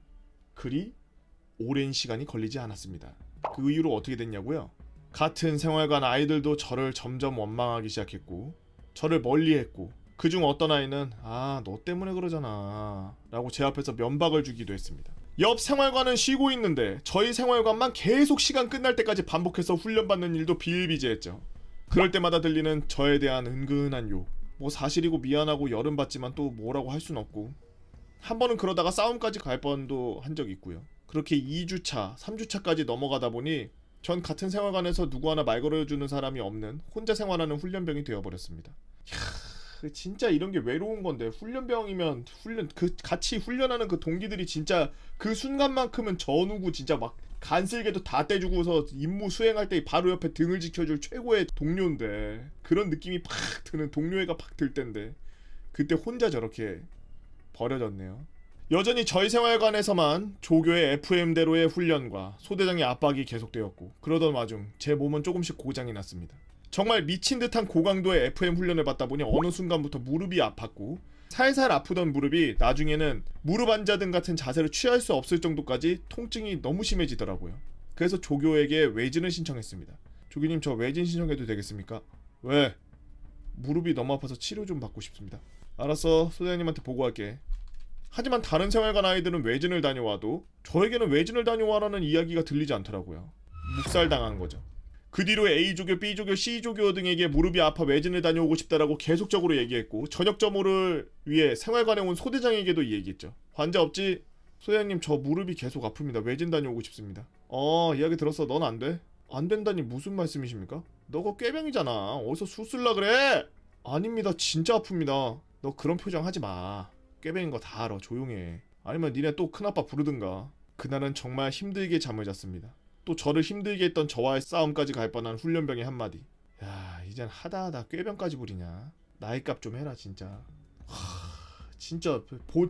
그리 오랜 시간이 걸리지 않았습니다. 그 이후로 어떻게 됐냐고요? 같은 생활관 아이들도 저를 점점 원망하기 시작했고 저를 멀리했고 그중 어떤 아이는 아, 너 때문에 그러잖아 라고 제 앞에서 면박을 주기도 했습니다. 옆 생활관은 쉬고 있는데 저희 생활관만 계속 시간 끝날 때까지 반복해서 훈련받는 일도 비일비재했죠. 그럴 때마다 들리는 저에 대한 은근한 욕. 뭐 사실이고 미안하고 열은 받지만 또 뭐라고 할 순 없고 한 번은 그러다가 싸움까지 갈 뻔도 한 적이 있고요. 그렇게 2주차, 3주차까지 넘어가다 보니 전 같은 생활관에서 누구 하나 말 걸어주는 사람이 없는 혼자 생활하는 훈련병이 되어버렸습니다. 진짜 이런 게 외로운 건데 훈련병이면 같이 훈련하는 그 동기들이 진짜 그 순간만큼은 저 누구 진짜 막 간쓸게도 다 떼주고서 임무 수행할 때 바로 옆에 등을 지켜줄 최고의 동료인데 그런 느낌이 팍 드는 동료애가 팍 들 텐데 그때 혼자 저렇게 버려졌네요. 여전히 저희 생활관에서만 조교의 FM대로의 훈련과 소대장의 압박이 계속되었고 그러던 와중 제 몸은 조금씩 고장이 났습니다. 정말 미친 듯한 고강도의 FM 훈련을 받다 보니 어느 순간부터 무릎이 아팠고 살살 아프던 무릎이 나중에는 무릎 앉아등 같은 자세를 취할 수 없을 정도까지 통증이 너무 심해지더라고요. 그래서 조교에게 외진을 신청했습니다. 조교님 저 외진 신청해도 되겠습니까? 왜? 무릎이 너무 아파서 치료 좀 받고 싶습니다. 알았어, 소대장님한테 보고할게. 하지만 다른 생활관 아이들은 외진을 다녀와도 저에게는 외진을 다녀와라는 이야기가 들리지 않더라고요. 묵살당한 거죠. 그 뒤로 A조교, B조교, C조교 등에게 무릎이 아파 외진을 다녀오고 싶다라고 계속적으로 얘기했고 저녁 점호를 위해 생활관에 온 소대장에게도 얘기했죠. 환자 없지? 소대장님 저 무릎이 계속 아픕니다. 외진 다녀오고 싶습니다. 이야기 들었어. 넌 안 돼? 안 된다니 무슨 말씀이십니까? 너가 꾀병이잖아. 어디서 수술라 그래? 아닙니다. 진짜 아픕니다. 너 그런 표정 하지 마. 꾀병인 거 다 알아. 조용해. 아니면 니네 또 큰아빠 부르든가. 그날은 정말 힘들게 잠을 잤습니다. 또 저를 힘들게 했던 저와의 싸움까지 갈 뻔한 훈련병의 한마디. 야, 이젠 하다하다 꾀병까지 부리냐. 나이값 좀 해라 진짜. 진짜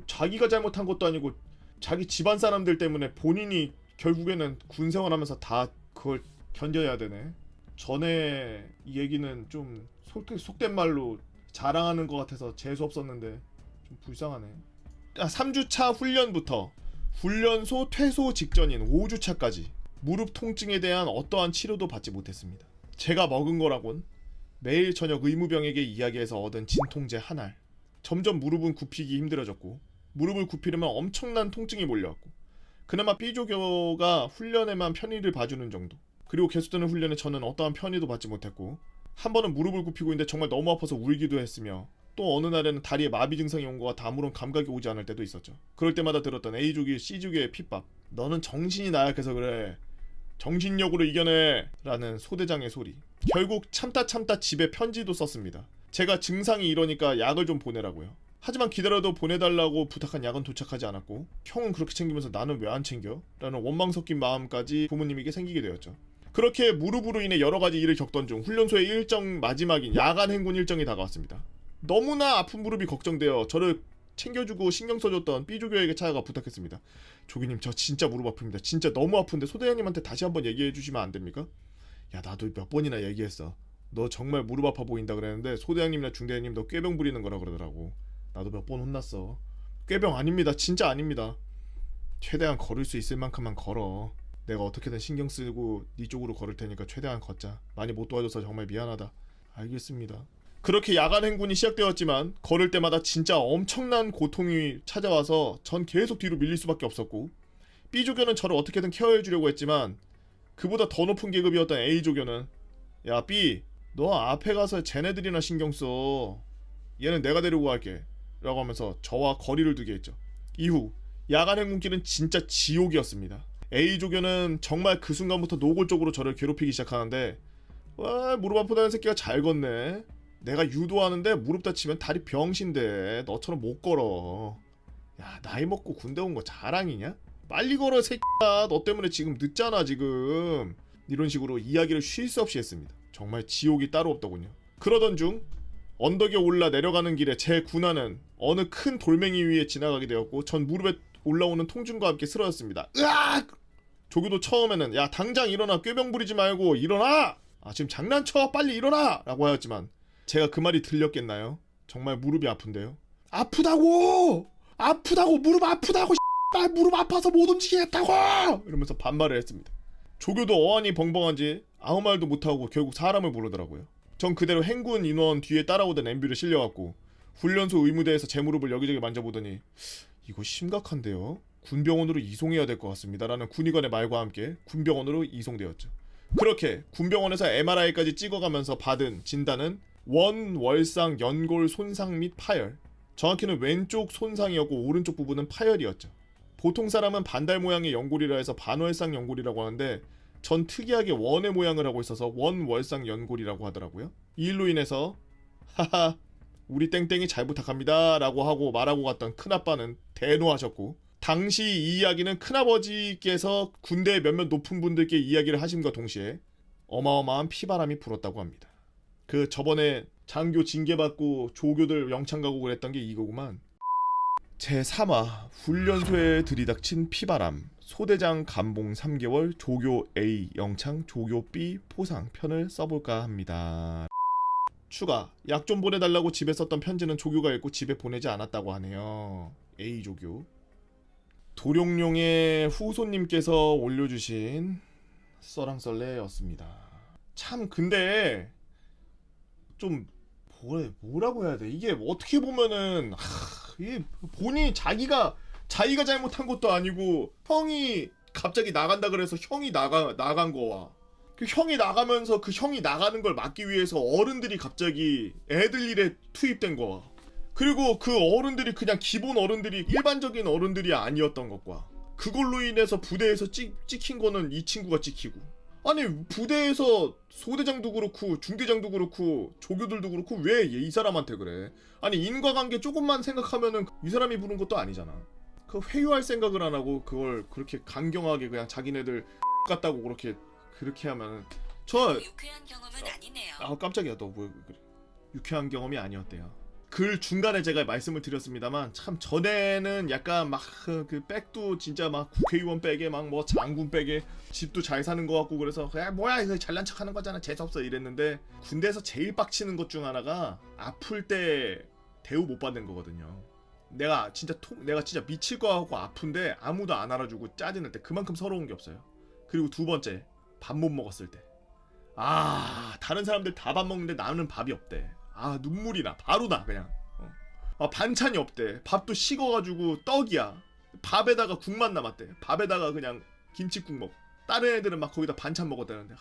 자기가 잘못한 것도 아니고 자기 집안 사람들 때문에 본인이 결국에는 군 생활하면서 다 그걸 견뎌야 되네. 전에 이 얘기는 좀 속된 말로 자랑하는 것 같아서 재수 없었는데 좀 불쌍하네. 3주차 훈련부터 훈련소 퇴소 직전인 5주차까지 무릎 통증에 대한 어떠한 치료도 받지 못했습니다. 제가 먹은 거라곤 매일 저녁 의무병에게 이야기해서 얻은 진통제 한 알. 점점 무릎은 굽히기 힘들어졌고 무릎을 굽히려면 엄청난 통증이 몰려왔고 그나마 B조교가 훈련에만 편의를 봐주는 정도. 그리고 계속되는 훈련에 저는 어떠한 편의도 받지 못했고 한 번은 무릎을 굽히고 있는데 정말 너무 아파서 울기도 했으며 또 어느 날에는 다리에 마비 증상이 온 것과 아무런 감각이 오지 않을 때도 있었죠. 그럴 때마다 들었던 A조교, C조교의 핍박. 너는 정신이 나약해서 그래. 정신력으로 이겨내! 라는 소대장의 소리. 결국 참다 집에 편지도 썼습니다. 제가 증상이 이러니까 약을 좀 보내라고요. 하지만 기다려도 보내달라고 부탁한 약은 도착하지 않았고 형은 그렇게 챙기면서 나는 왜 안 챙겨? 라는 원망 섞인 마음까지 부모님에게 생기게 되었죠. 그렇게 무릎으로 인해 여러가지 일을 겪던 중 훈련소의 일정 마지막인 야간 행군 일정이 다가왔습니다. 너무나 아픈 무릎이 걱정되어 저를 챙겨주고 신경 써줬던 B조교에게 찾아가 부탁했습니다. 조교님 저 진짜 무릎 아픕니다. 진짜 너무 아픈데 소대장님한테 다시 한번 얘기해 주시면 안 됩니까? 야 나도 몇 번이나 얘기했어. 너 정말 무릎 아파 보인다 그랬는데 소대장님이나 중대장님 너 꾀병 부리는 거라 그러더라고. 나도 몇 번 혼났어. 꾀병 아닙니다. 진짜 아닙니다. 최대한 걸을 수 있을 만큼만 걸어. 내가 어떻게든 신경 쓰고 네 쪽으로 걸을 테니까 최대한 걷자. 많이 못 도와줘서 정말 미안하다. 알겠습니다. 그렇게 야간 행군이 시작되었지만 걸을 때마다 진짜 엄청난 고통이 찾아와서 전 계속 뒤로 밀릴 수밖에 없었고 B조교는 저를 어떻게든 케어해주려고 했지만 그보다 더 높은 계급이었던 A조교는 야 B 너 앞에 가서 쟤네들이나 신경 써. 얘는 내가 데리고 갈게 라고 하면서 저와 거리를 두게 했죠. 이후 야간 행군길은 진짜 지옥이었습니다. A조교는 정말 그 순간부터 노골적으로 저를 괴롭히기 시작하는데 와 무릎 아프다는 새끼가 잘 걷네. 내가 유도하는데 무릎 다치면 다리 병신데 너처럼 못 걸어. 야 나이 먹고 군대 온 거 자랑이냐? 빨리 걸어 새끼야. 너 때문에 지금 늦잖아 지금. 이런 식으로 이야기를 쉴 수 없이 했습니다. 정말 지옥이 따로 없더군요. 그러던 중 언덕에 올라 내려가는 길에 제 군화는 어느 큰 돌멩이 위에 지나가게 되었고 전 무릎에 올라오는 통증과 함께 쓰러졌습니다. 으악! 조교도 처음에는 야 당장 일어나 꾀병 부리지 말고 일어나! 아 지금 장난쳐 빨리 일어나! 라고 하였지만 제가 그 말이 들렸겠나요? 정말 무릎이 아픈데요. 아프다고! 아프다고! 무릎 아프다고! 나 무릎 아파서 못 움직이겠다고! 이러면서 반말을 했습니다. 조교도 어안이 벙벙한지 아무 말도 못하고 결국 사람을 부르더라고요. 전 그대로 행군 인원 뒤에 따라오던 MB를 실려갔고 훈련소 의무대에서 제 무릎을 여기저기 만져보더니 이거 심각한데요? 군병원으로 이송해야 될 것 같습니다 라는 군의관의 말과 함께 군병원으로 이송되었죠. 그렇게 군병원에서 MRI까지 찍어가면서 받은 진단은 원월상 연골 손상 및 파열. 정확히는 왼쪽 손상이었고 오른쪽 부분은 파열이었죠. 보통 사람은 반달 모양의 연골이라 해서 반월상 연골이라고 하는데 전 특이하게 원의 모양을 하고 있어서 원월상 연골이라고 하더라고요. 이 일로 인해서 하하 우리 땡땡이 잘 부탁합니다 라고 하고 말하고 갔던 큰아빠는 대노하셨고 당시 이 이야기는 큰아버지께서 군대의 몇몇 높은 분들께 이야기를 하심과 동시에 어마어마한 피바람이 불었다고 합니다. 그 저번에 장교 징계받고 조교들 영창 가고 그랬던 게 이거구만. 제3화 훈련소에 들이닥친 피바람 소대장 감봉 3개월 조교 A 영창 조교 B 포상 편을 써볼까 합니다. 추가 약 좀 보내달라고 집에 썼던 편지는 조교가 읽고 집에 보내지 않았다고 하네요. A 조교. 도룡룡의 후손님께서 올려주신 썰랑썰레였습니다. 참 근데 좀 뭐라고 해야 돼? 이게 어떻게 보면은 이게 본인이 자기가 잘못한 것도 아니고 형이 갑자기 나간다 그래서 형이 나간 거와 그 형이 나가면서 그 형이 나가는 걸 막기 위해서 어른들이 갑자기 애들 일에 투입된 거와 그리고 그 어른들이 그냥 기본 어른들이 일반적인 어른들이 아니었던 것과 그걸로 인해서 부대에서 찍힌 거는 이 친구가 찍히고 아니 부대에서 소대장도 그렇고 중대장도 그렇고 조교들도 그렇고 왜 이 사람한테 그래? 아니 인과관계 조금만 생각하면은 이 사람이 부른 것도 아니잖아. 그 회유할 생각을 안 하고 그걸 그렇게 강경하게 그냥 자기네들 같다고 그렇게 하면은 저 유쾌한 경험은 아니네요. 아 깜짝이야 너 뭐 그래. 유쾌한 경험이 아니었대요. 글 중간에 제가 말씀을 드렸습니다만 참 전에는 약간 막 그 백도 진짜 막 국회의원 백에 막 뭐 장군 백에 집도 잘 사는 것 같고 그래서 야 뭐야 이거 잘난 척하는 거잖아 재수없어 이랬는데 군대에서 제일 빡치는 것 중 하나가 아플 때 대우 못 받는 거거든요. 내가 진짜 미칠 거 같고 아픈데 아무도 안 알아주고 짜증날 때 그만큼 서러운 게 없어요. 그리고 두 번째 밥 못 먹었을 때 다른 사람들 다 밥 먹는데 나는 밥이 없대. 눈물이 나 바로 나 그냥 반찬이 없대. 밥도 식어가지고 떡이야. 밥에다가 국만 남았대. 밥에다가 그냥 김치국 먹어. 다른 애들은 막 거기다 반찬 먹었다는데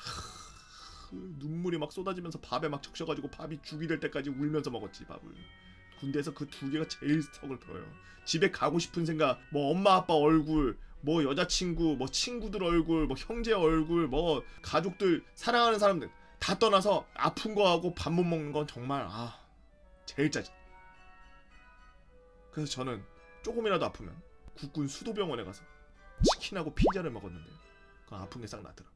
눈물이 막 쏟아지면서 밥에 막 적셔가지고 밥이 죽이 될 때까지 울면서 먹었지 밥을. 군대에서 그 두 개가 제일 턱을 터요. 집에 가고 싶은 생각 뭐 엄마 아빠 얼굴 뭐 여자친구 뭐 친구들 얼굴 뭐 형제 얼굴 뭐 가족들 사랑하는 사람들 다 떠나서 아픈 거하고 밥 못 먹는 건 정말 제일 짜증. 그래서 저는 조금이라도 아프면 국군 수도병원에 가서 치킨하고 피자를 먹었는데요. 그 아픈 게 싹 나더라.